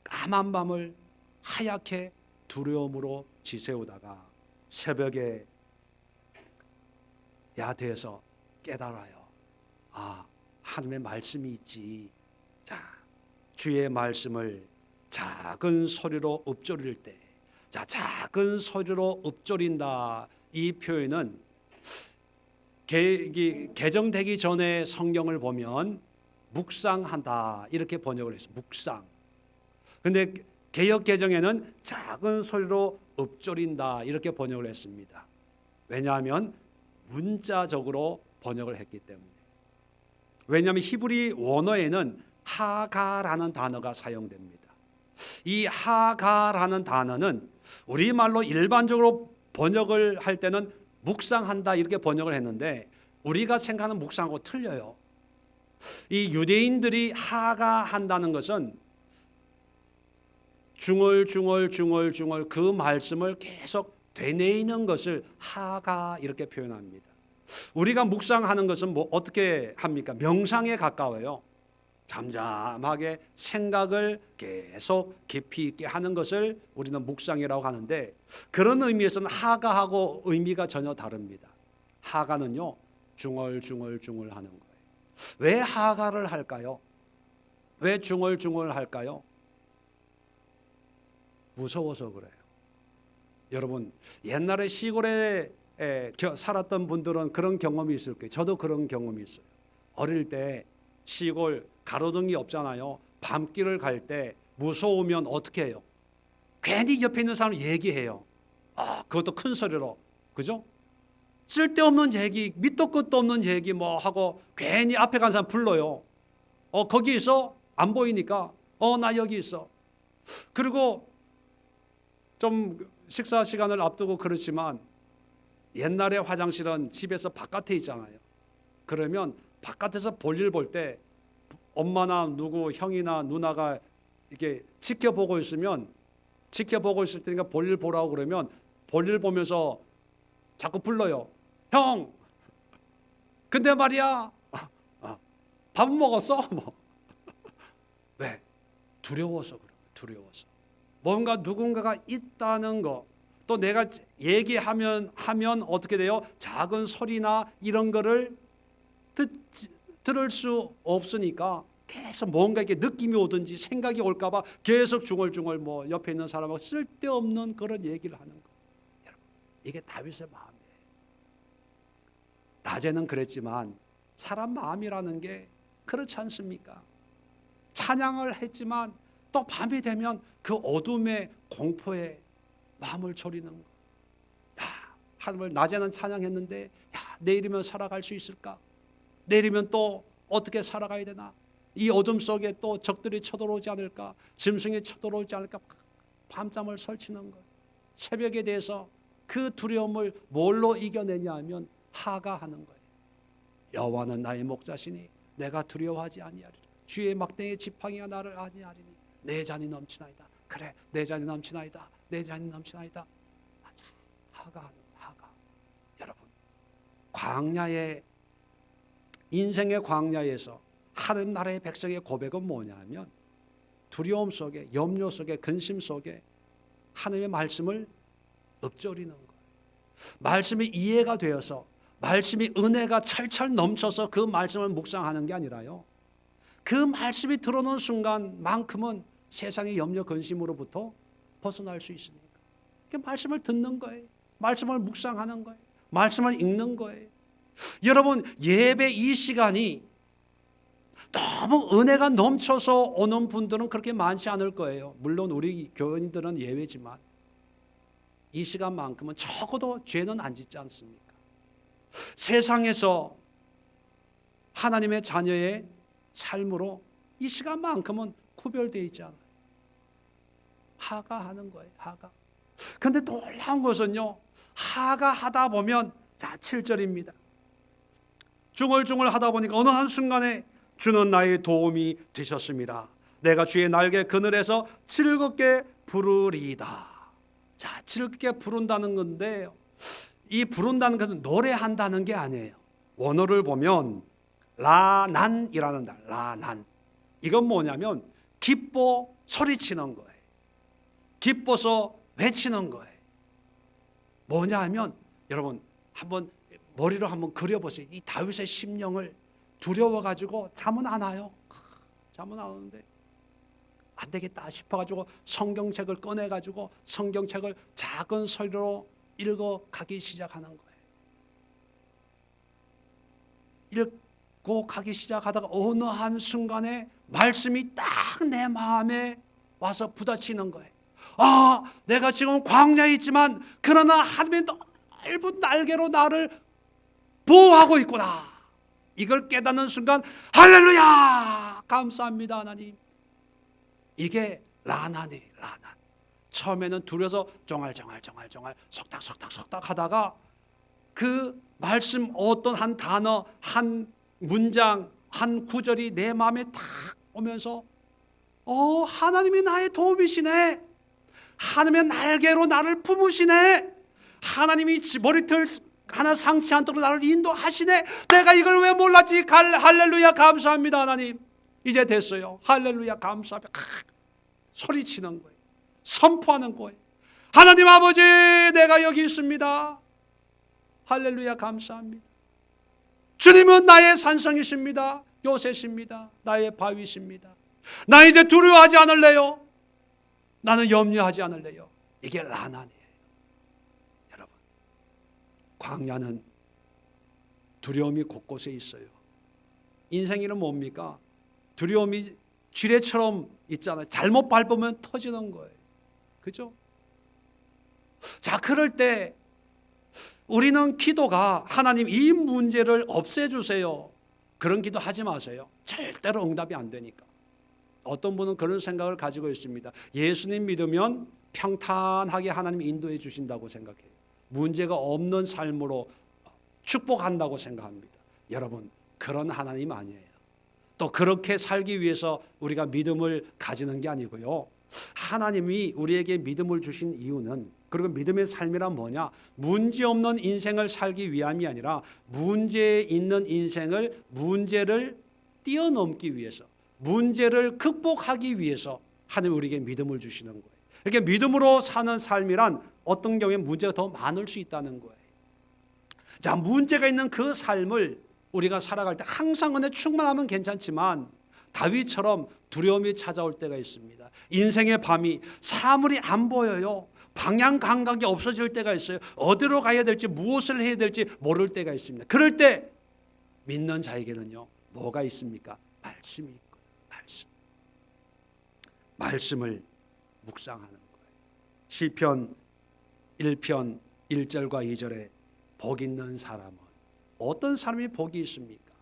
까만 밤을 하얗게 두려움으로 지새우다가 새벽에 야대에서 깨달아요. 아, 하나님의 말씀이 있지. 자, 주의 말씀을 작은 소리로 읊조릴 때, 자, 작은 소리로 읊조린다, 이 표현은 개정되기 전에 성경을 보면 묵상한다 이렇게 번역을 했어요. 묵상. 근데 개역 개정에는 작은 소리로 읊조린다 이렇게 번역을 했습니다. 왜냐하면 문자적으로 번역을 했기 때문에. 왜냐하면 히브리 원어에는 하가라는 단어가 사용됩니다. 이 하가라는 단어는 우리말로 일반적으로 번역을 할 때는 묵상한다 이렇게 번역을 했는데 우리가 생각하는 묵상하고 틀려요. 이 유대인들이 하가한다는 것은 중얼중얼 그 말씀을 계속 되뇌이는 것을 하가 이렇게 표현합니다. 우리가 묵상하는 것은 뭐 어떻게 합니까? 명상에 가까워요. 잠잠하게 생각을 계속 깊이 있게 하는 것을 우리는 묵상이라고 하는데 그런 의미에서는 하가하고 의미가 전혀 다릅니다. 하가는요, 중얼중얼 하는 거예요. 왜 하가를 할까요? 왜 중얼중얼 할까요? 무서워서 그래요. 여러분, 옛날에 시골에 살았던 분들은 그런 경험이 있을 거예요. 저도 그런 경험이 있어요. 어릴 때 시골 가로등이 없잖아요. 밤길을 갈 때 무서우면 어떻게 해요? 괜히 옆에 있는 사람 얘기해요. 아, 그것도 큰 소리로. 그죠? 쓸데없는 얘기, 밑도 끝도 없는 얘기 뭐 하고 괜히 앞에 간 사람 불러요. 거기 있어? 안 보이니까. 나 여기 있어. 그리고 좀 식사 시간을 앞두고 그렇지만 옛날에 화장실은 집에서 바깥에 있잖아요. 그러면 바깥에서 볼일 볼 때 엄마나 누구 형이나 누나가 이렇게 지켜보고 있을 테니까 볼일 보라고 그러면 볼일 보면서 자꾸 불러요. 형! 근데 말이야 밥은 먹었어? 뭐. 왜? 두려워서 그래요. 두려워서. 뭔가 누군가가 있다는 거. 또 내가 얘기하면 어떻게 돼요? 작은 소리나 이런 거를 들을 수 없으니까 계속 뭔가 이렇게 느낌이 오든지 생각이 올까 봐 계속 중얼중얼 뭐 옆에 있는 사람하고 쓸데없는 그런 얘기를 하는 거. 여러분, 이게 다윗의 마음이에요. 낮에는 그랬지만 사람 마음이라는 게 그렇지 않습니까? 찬양을 했지만 또 밤이 되면 그 어둠의 공포에 마음을 졸이는 거. 야, 하나님을 낮에는 찬양했는데 야, 내일이면 살아갈 수 있을까? 내일이면 또 어떻게 살아가야 되나? 이 어둠 속에 또 적들이 쳐들어오지 않을까? 짐승이 쳐들어오지 않을까? 밤잠을 설치는 거. 새벽에 대해서 그 두려움을 뭘로 이겨내냐 하면 하가하는 거예요. 여호와는 나의 목자시니 내가 두려워하지 아니하리라. 주의 막대의 지팡이가 나를 아니하리니 내 잔이 넘치나이다. 그래, 내 잔이 넘치나이다. 내 잔이 넘치나이다. 맞아. 하가하는 하가. 여러분, 광야의 인생의 광야에서 하나님 나라의 백성의 고백은 뭐냐면 두려움 속에, 염려 속에, 근심 속에 하나님의 말씀을 읊조리는 거예요. 말씀이 이해가 되어서, 말씀이 은혜가 철철 넘쳐서 그 말씀을 묵상하는 게 아니라요, 그 말씀이 들어오는 순간만큼은 세상의 염려 근심으로부터 벗어날 수 있으니까 그 말씀을 듣는 거예요. 말씀을 묵상하는 거예요. 말씀을 읽는 거예요. 여러분, 예배 이 시간이 너무 은혜가 넘쳐서 오는 분들은 그렇게 많지 않을 거예요. 물론 우리 교인들은 예외지만 이 시간만큼은 적어도 죄는 안 짓지 않습니까? 세상에서 하나님의 자녀의 삶으로 이 시간만큼은 구별되어 있지 않아요. 하가하는 거예요. 하가. 그런데 놀라운 것은요, 하가하다 보면, 자 7절입니다. 중얼중얼 하다 보니까 어느 한순간에 주는 나의 도움이 되셨습니다. 내가 주의 날개 그늘에서 즐겁게 부르리이다. 자, 즐겁게 부른다는 건데, 이 부른다는 것은 노래한다는 게 아니에요. 원어를 보면 라난이라는 말, 라난. 이건 뭐냐면 기뻐 소리치는 거예요. 기뻐서 외치는 거예요. 뭐냐 하면, 여러분 한번 머리로 한번 그려보세요. 이 다윗의 심령을 두려워가지고 잠은 안 와요. 잠은 안 오는데 안 되겠다 싶어가지고 성경책을 꺼내가지고 성경책을 작은 소리로 읽어가기 시작하는 거예요. 읽고 가기 시작하다가 어느 한순간에 말씀이 딱 내 마음에 와서 부딪히는 거예요. 아, 내가 지금 광야에 있지만 그러나 하나님의 넓은 날개로 나를 보호하고 있구나. 이걸 깨닫는 순간 할렐루야! 감사합니다 하나님. 이게 라난이 라난. 처음에는 두려워서 종알종알 속닥 하다가 그 말씀 어떤 한 단어, 한 문장, 한 구절이 내 마음에 딱 오면서 하나님이 나의 도움이시네. 하나님의 날개로 나를 품으시네. 하나님이 머리털 하나 상치 않도록 나를 인도하시네. 내가 이걸 왜 몰랐지? 할렐루야 감사합니다 하나님. 이제 됐어요. 할렐루야 감사합니다. 소리치는 거예요. 선포하는 거예요. 하나님 아버지, 내가 여기 있습니다. 할렐루야 감사합니다. 주님은 나의 산성이십니다. 요새십니다. 나의 바위십니다. 나 이제 두려워하지 않을래요. 나는 염려하지 않을래요. 이게 라난이에요. 여러분, 광야는 두려움이 곳곳에 있어요. 인생이는 뭡니까? 두려움이 쥐레처럼 있잖아요. 잘못 밟으면 터지는 거예요. 그죠? 자, 그럴 때 우리는 기도가 하나님 이 문제를 없애주세요, 그런 기도 하지 마세요. 절대로 응답이 안 되니까. 어떤 분은 그런 생각을 가지고 있습니다. 예수님 믿으면 평탄하게 하나님 인도해 주신다고 생각해요. 문제가 없는 삶으로 축복한다고 생각합니다. 여러분, 그런 하나님 아니에요. 또 그렇게 살기 위해서 우리가 믿음을 가지는 게 아니고요. 하나님이 우리에게 믿음을 주신 이유는, 그리고 믿음의 삶이란 뭐냐? 문제 없는 인생을 살기 위함이 아니라 문제 있는 인생을 문제를 뛰어넘기 위해서, 문제를 극복하기 위해서 하나님 우리에게 믿음을 주시는 거예요. 이렇게 믿음으로 사는 삶이란 어떤 경우에 문제가 더 많을 수 있다는 거예요. 자, 문제가 있는 그 삶을 우리가 살아갈 때 항상 은혜 충만하면 괜찮지만 다윗처럼 두려움이 찾아올 때가 있습니다. 인생의 밤이 사물이 안 보여요. 방향 감각이 없어질 때가 있어요. 어디로 가야 될지, 무엇을 해야 될지 모를 때가 있습니다. 그럴 때 믿는 자에게는요, 뭐가 있습니까? 말씀이 있고, 말씀을 묵상하는 거예요. 시편 1편 1절과 2절에 복 있는 사람은, 어떤 사람이 복이 있습니까?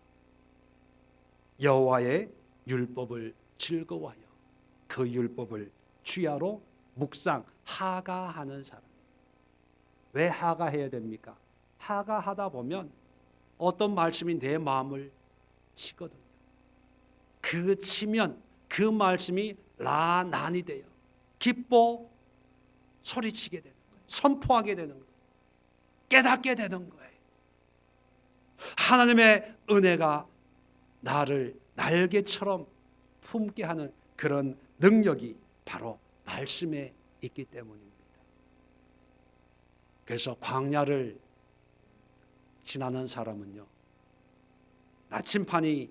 여호와의 율법을 즐거워하여 그 율법을 주야로 묵상 하가하는 사람. 왜 하가해야 됩니까? 하가하다 보면 어떤 말씀이 내 마음을 치거든요. 그 치면 그 말씀이 라난이 돼요. 기뻐 소리치게 되는 거예요. 선포하게 되는 거예요. 깨닫게 되는 거예요. 하나님의 은혜가 나를 날개처럼 품게 하는 그런 능력이 바로 말씀에 있기 때문입니다. 그래서 광야를 지나는 사람은요, 나침판이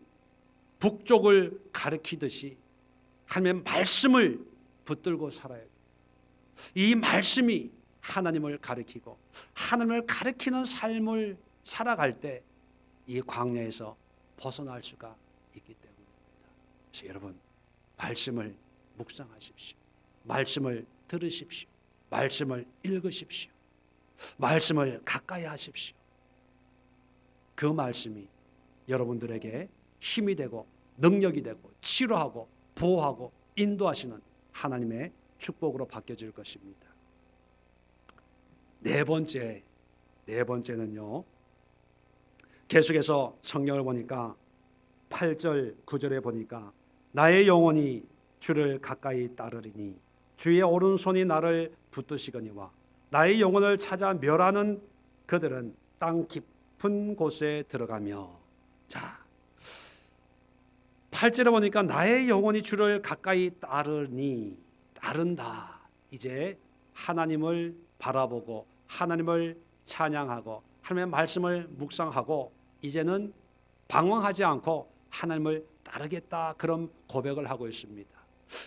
북쪽을 가리키듯이 하나님의 말씀을 붙들고 살아야 돼요. 이 말씀이 하나님을 가리키고 하나님을 가리키는 삶을 살아갈 때 이 광야에서 벗어날 수가 있기 때문입니다. 그래서 여러분, 말씀을 묵상하십시오. 말씀을 들으십시오. 말씀을 읽으십시오. 말씀을 가까이 하십시오. 그 말씀이 여러분들에게 힘이 되고 능력이 되고 치료하고 보호하고 인도하시는 하나님의 축복으로 바뀌어질 것입니다. 네 번째는요, 계속해서 성경을 보니까 8절 9절에 보니까 나의 영혼이 주를 가까이 따르리니 주의 오른손이 나를 붙드시거니와 나의 영혼을 찾아 멸하는 그들은 땅 깊은 곳에 들어가며. 자, 8절에 보니까 나의 영혼이 주를 가까이 따르니, 따른다. 이제 하나님을 바라보고 하나님을 찬양하고 하나님의 말씀을 묵상하고 이제는 방황하지 않고 하나님을 따르겠다, 그런 고백을 하고 있습니다.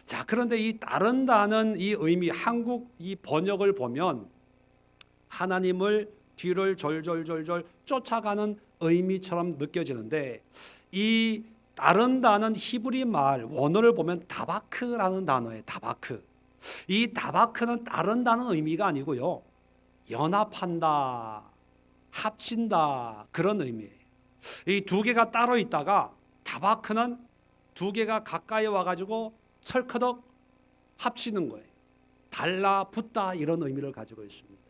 자, 그런데 이 따른다는 이 의미, 한국 이 번역을 보면 하나님을 뒤를 졸졸졸졸 쫓아가는 의미처럼 느껴지는데, 이 따른다는 히브리 말 원어를 보면 다바크라는 단어예요. 다바크. 이 다바크는 따른다는 의미가 아니고요, 연합한다, 합친다, 그런 의미예요. 이 두 개가 따로 있다가 다바크는 두 개가 가까이 와가지고 철커덕 합치는 거예요. 달라붙다, 이런 의미를 가지고 있습니다.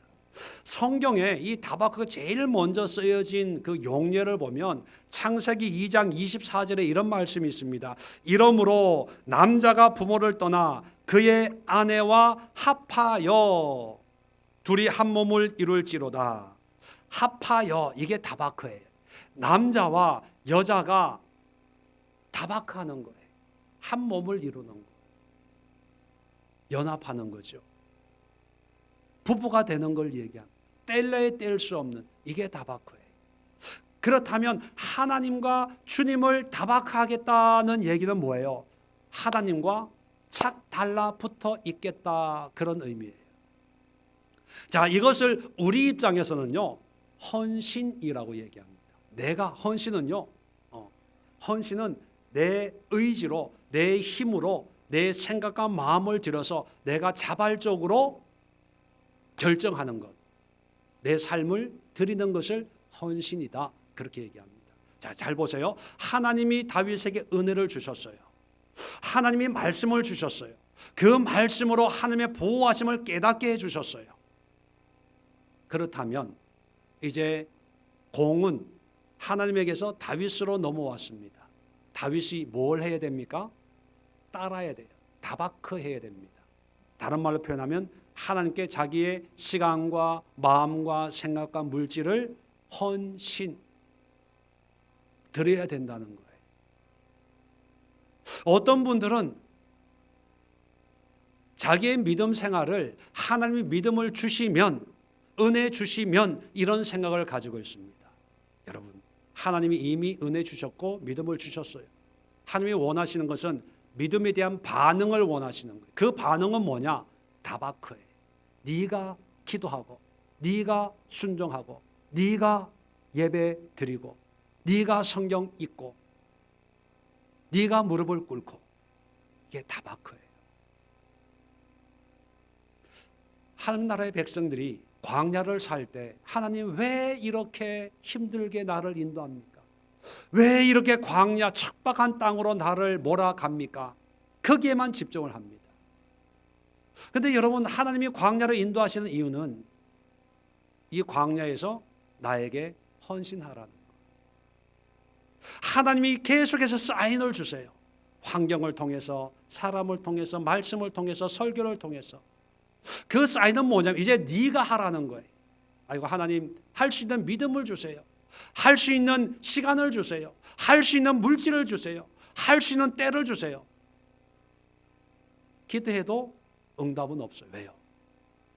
성경에 이 다바크가 제일 먼저 쓰여진 그 용례를 보면 창세기 2장 24절에 이런 말씀이 있습니다. 이러므로 남자가 부모를 떠나 그의 아내와 합하여 둘이 한 몸을 이룰지로다. 합하여, 이게 다바크예요. 남자와 여자가 다바크하는 거예요. 한 몸을 이루는 거예요. 연합하는 거죠. 부부가 되는 걸 얘기합니다. 뗄래야 뗄 수 없는, 이게 다바크예요. 그렇다면 하나님과 주님을 다바크하겠다는 얘기는 뭐예요? 하나님과 착 달라붙어 있겠다, 그런 의미예요. 자, 이것을 우리 입장에서는요, 헌신이라고 얘기합니다. 내가 헌신은요, 헌신은 내 의지로, 내 힘으로, 내 생각과 마음을 들여서 내가 자발적으로 결정하는 것, 내 삶을 드리는 것을 헌신이다, 그렇게 얘기합니다. 자, 잘 보세요. 하나님이 다윗에게 은혜를 주셨어요. 하나님이 말씀을 주셨어요. 그 말씀으로 하나님의 보호하심을 깨닫게 해주셨어요. 그렇다면 이제 공은 하나님에게서 다윗으로 넘어왔습니다. 다윗이 뭘 해야 됩니까? 따라야 돼요. 다바크 해야 됩니다. 다른 말로 표현하면 하나님께 자기의 시간과 마음과 생각과 물질을 헌신 드려야 된다는 거예요. 어떤 분들은 자기의 믿음 생활을 하나님이 믿음을 주시면, 은혜 주시면 이런 생각을 가지고 있습니다. 여러분, 하나님이 이미 은혜 주셨고 믿음을 주셨어요. 하나님이 원하시는 것은 믿음에 대한 반응을 원하시는 거예요. 그 반응은 뭐냐? 다바크예요. 네가 기도하고, 네가 순종하고, 네가 예배 드리고, 네가 성경 읽고, 네가 무릎을 꿇고, 이게 다바크예요. 하나님 나라의 백성들이 광야를 살 때 하나님 왜 이렇게 힘들게 나를 인도합니까? 왜 이렇게 광야 척박한 땅으로 나를 몰아갑니까? 거기에만 집중을 합니다. 그런데 여러분, 하나님이 광야를 인도하시는 이유는 이 광야에서 나에게 헌신하라는 거예요. 하나님이 계속해서 사인을 주세요. 환경을 통해서, 사람을 통해서, 말씀을 통해서, 설교를 통해서. 그 사인은 뭐냐면 이제 네가 하라는 거예요. 아이고, 하나님 할 수 있는 믿음을 주세요. 할 수 있는 시간을 주세요. 할 수 있는 물질을 주세요. 할 수 있는 때를 주세요. 기도해도 응답은 없어요. 왜요?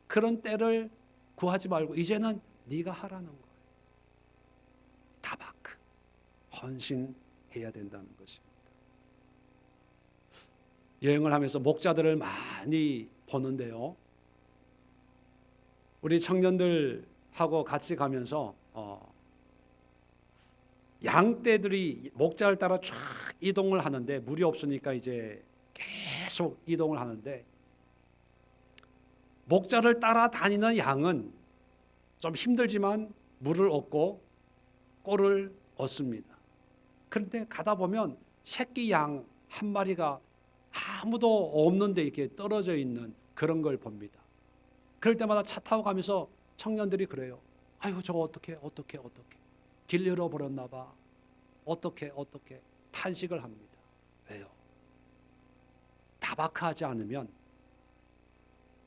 그런 때를 구하지 말고 이제는 네가 하라는 거예요. 다바크, 헌신해야 된다는 것입니다. 여행을 하면서 목자들을 많이 보는데요, 우리 청년들하고 같이 가면서 양떼들이 목자를 따라 쫙 이동을 하는데, 물이 없으니까 이제 계속 이동을 하는데, 목자를 따라다니는 양은 좀 힘들지만 물을 얻고 꼴을 얻습니다. 그런데 가다 보면 새끼 양 한 마리가 아무도 없는데 이렇게 떨어져 있는 그런 걸 봅니다. 그럴 때마다 차 타고 가면서 청년들이 그래요. 아이고, 저거 어떻게 길 잃어버렸나 봐. 어떻게 탄식을 합니다. 왜요? 다박하지 않으면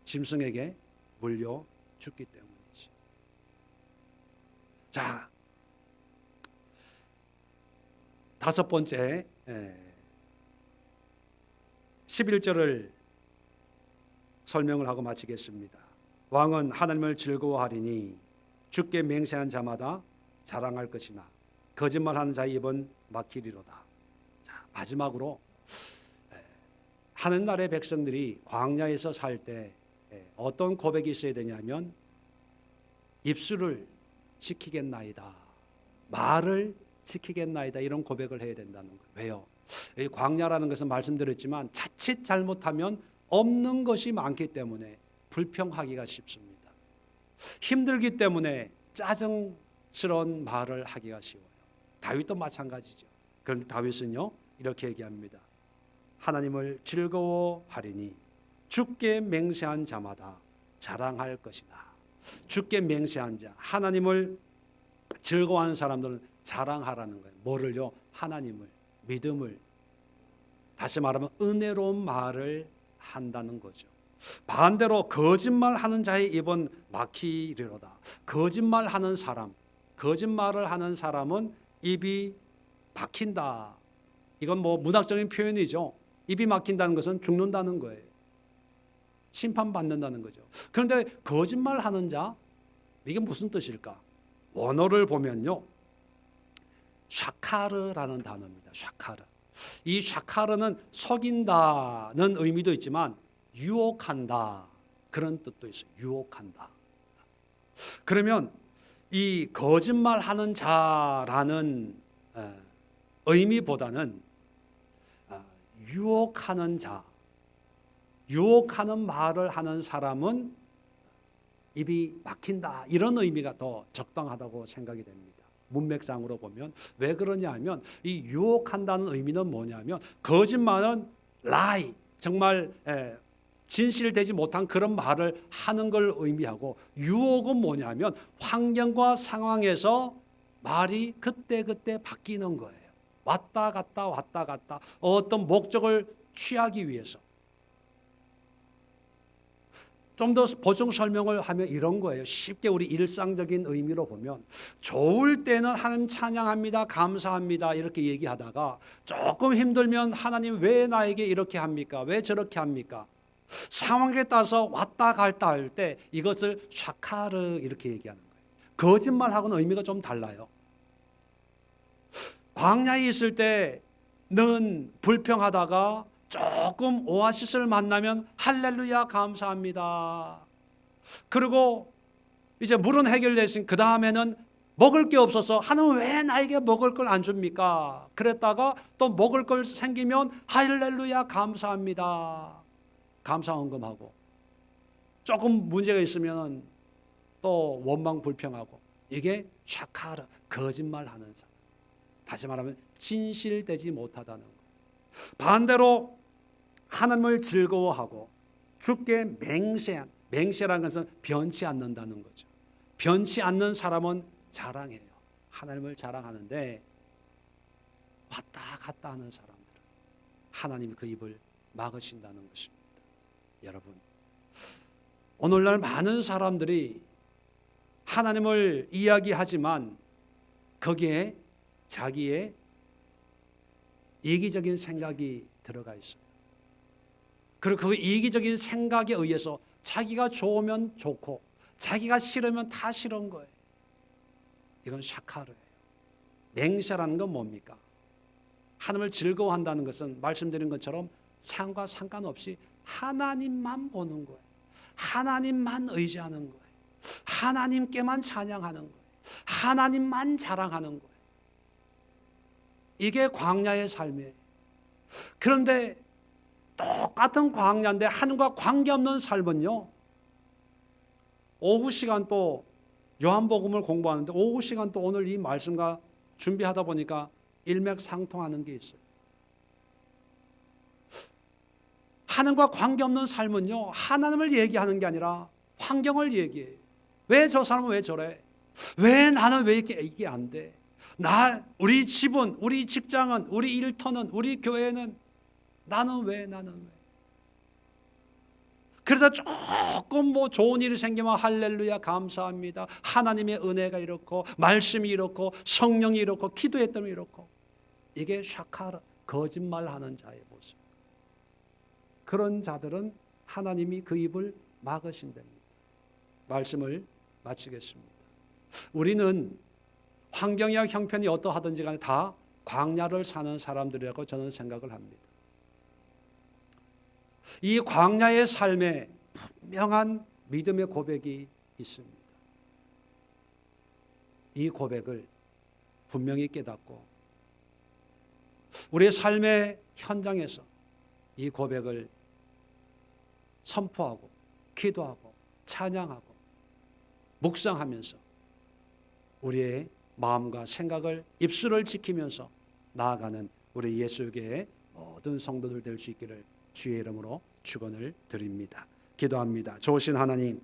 짐승에게 물려 죽기 때문이지. 자, 다섯 번째, 11절을 설명을 하고 마치겠습니다. 왕은 하나님을 즐거워하리니 주께 맹세한 자마다 자랑할 것이나 거짓말하는 자의 입은 막히리로다. 자, 마지막으로 하는 나라의 백성들이 광야에서 살 때 어떤 고백이 있어야 되냐면, 입술을 지키겠나이다, 말을 지키겠나이다, 이런 고백을 해야 된다는 거예요. 왜요? 이 광야라는 것은 말씀드렸지만 자칫 잘못하면 없는 것이 많기 때문에 불평하기가 쉽습니다. 힘들기 때문에 짜증스러운 말을 하기가 쉬워요. 다윗도 마찬가지죠. 그런데 다윗은요, 이렇게 얘기합니다. 하나님을 즐거워하리니 주께 맹세한 자마다 자랑할 것이다. 주께 맹세한 자, 하나님을 즐거워하는 사람들은 자랑하라는 거예요. 뭐를요? 하나님을, 믿음을. 다시 말하면 은혜로운 말을 한다는 거죠. 반대로 거짓말하는 자의 입은 막히리로다. 거짓말하는 사람, 거짓말을 하는 사람은 입이 막힌다. 이건 뭐 문학적인 표현이죠. 입이 막힌다는 것은 죽는다는 거예요. 심판받는다는 거죠. 그런데 거짓말하는 자, 이게 무슨 뜻일까? 원어를 보면요, 샤카르라는 단어입니다. 샤카르. 이 샤카르는 속인다는 의미도 있지만 유혹한다, 그런 뜻도 있어요. 유혹한다. 그러면 이 거짓말하는 자라는 의미보다는 유혹하는 자, 유혹하는 말을 하는 사람은 입이 막힌다, 이런 의미가 더 적당하다고 생각이 됩니다. 문맥상으로 보면. 왜 그러냐 하면, 이 유혹한다는 의미는 뭐냐면, 거짓말은 lie, 정말 진실되지 못한 그런 말을 하는 걸 의미하고, 유혹은 뭐냐면 환경과 상황에서 말이 그때그때 바뀌는 거예요. 왔다 갔다 어떤 목적을 취하기 위해서. 좀 더 보충 설명을 하면 이런 거예요. 쉽게 우리 일상적인 의미로 보면 좋을 때는 하나님 찬양합니다, 감사합니다 이렇게 얘기하다가 조금 힘들면 하나님 왜 나에게 이렇게 합니까? 왜 저렇게 합니까? 상황에 따라서 왔다 갔다 할 때 이것을 샤카르 이렇게 얘기하는 거예요. 거짓말하고는 의미가 좀 달라요. 광야에 있을 때는 불평하다가 조금 오아시스를 만나면 할렐루야 감사합니다. 그리고 이제 물은 해결됐으니 그 다음에는 먹을 게 없어서 하나님 왜 나에게 먹을 걸 안 줍니까? 그랬다가 또 먹을 걸 생기면 할렐루야 감사합니다. 감사 헌금하고 조금 문제가 있으면 또 원망 불평하고 이게 샤카르 거짓말하는 사람. 다시 말하면 진실되지 못하다는 거. 반대로 하나님을 즐거워하고 주께 맹세라는 것은 변치 않는다는 거죠. 변치 않는 사람은 자랑해요. 하나님을 자랑하는데 왔다 갔다 하는 사람들은 하나님이 그 입을 막으신다는 것입니다. 여러분, 오늘날 많은 사람들이 하나님을 이야기하지만 거기에 자기의 이기적인 생각이 들어가 있어요. 그리고 그 이기적인 생각에 의해서 자기가 좋으면 좋고 자기가 싫으면 다 싫은 거예요. 이건 샤카르예요. 맹세라는 건 뭡니까? 하나님을 즐거워한다는 것은 말씀드린 것처럼 상과 상관없이 하나님만 보는 거예요. 하나님만 의지하는 거예요. 하나님께만 찬양하는 거예요. 하나님만 자랑하는 거예요. 이게 광야의 삶이에요. 그런데 똑같은 광야인데 하나님과 관계없는 삶은요, 오후 시간 또 요한복음을 공부하는데 오후 시간 또 오늘 이 말씀과 준비하다 보니까 일맥상통하는 게 있어요. 하나님과 관계없는 삶은요, 하나님을 얘기하는 게 아니라 환경을 얘기해요. 왜 저 사람은 왜 저래? 왜 나는 왜 이게 안 돼? 우리 집은, 우리 직장은, 우리 일터는, 우리 교회는 나는 왜? 그러다 조금 뭐 좋은 일이 생기면 할렐루야 감사합니다. 하나님의 은혜가 이렇고 말씀이 이렇고 성령이 이렇고 기도했더니 이렇고. 이게 샤카르 거짓말하는 자의 모습. 그런 자들은 하나님이 그 입을 막으신답니다. 말씀을 마치겠습니다. 우리는 환경이나 형편이 어떠하든지 간에 다 광야를 사는 사람들이라고 저는 생각을 합니다. 이 광야의 삶에 분명한 믿음의 고백이 있습니다. 이 고백을 분명히 깨닫고 우리의 삶의 현장에서 이 고백을 선포하고 기도하고 찬양하고 묵상하면서 우리의 마음과 생각을 입술을 지키면서 나아가는 우리 예수교회의 모든 성도들 될 수 있기를 주의 이름으로 축원을 드립니다. 기도합니다. 좋으신 하나님,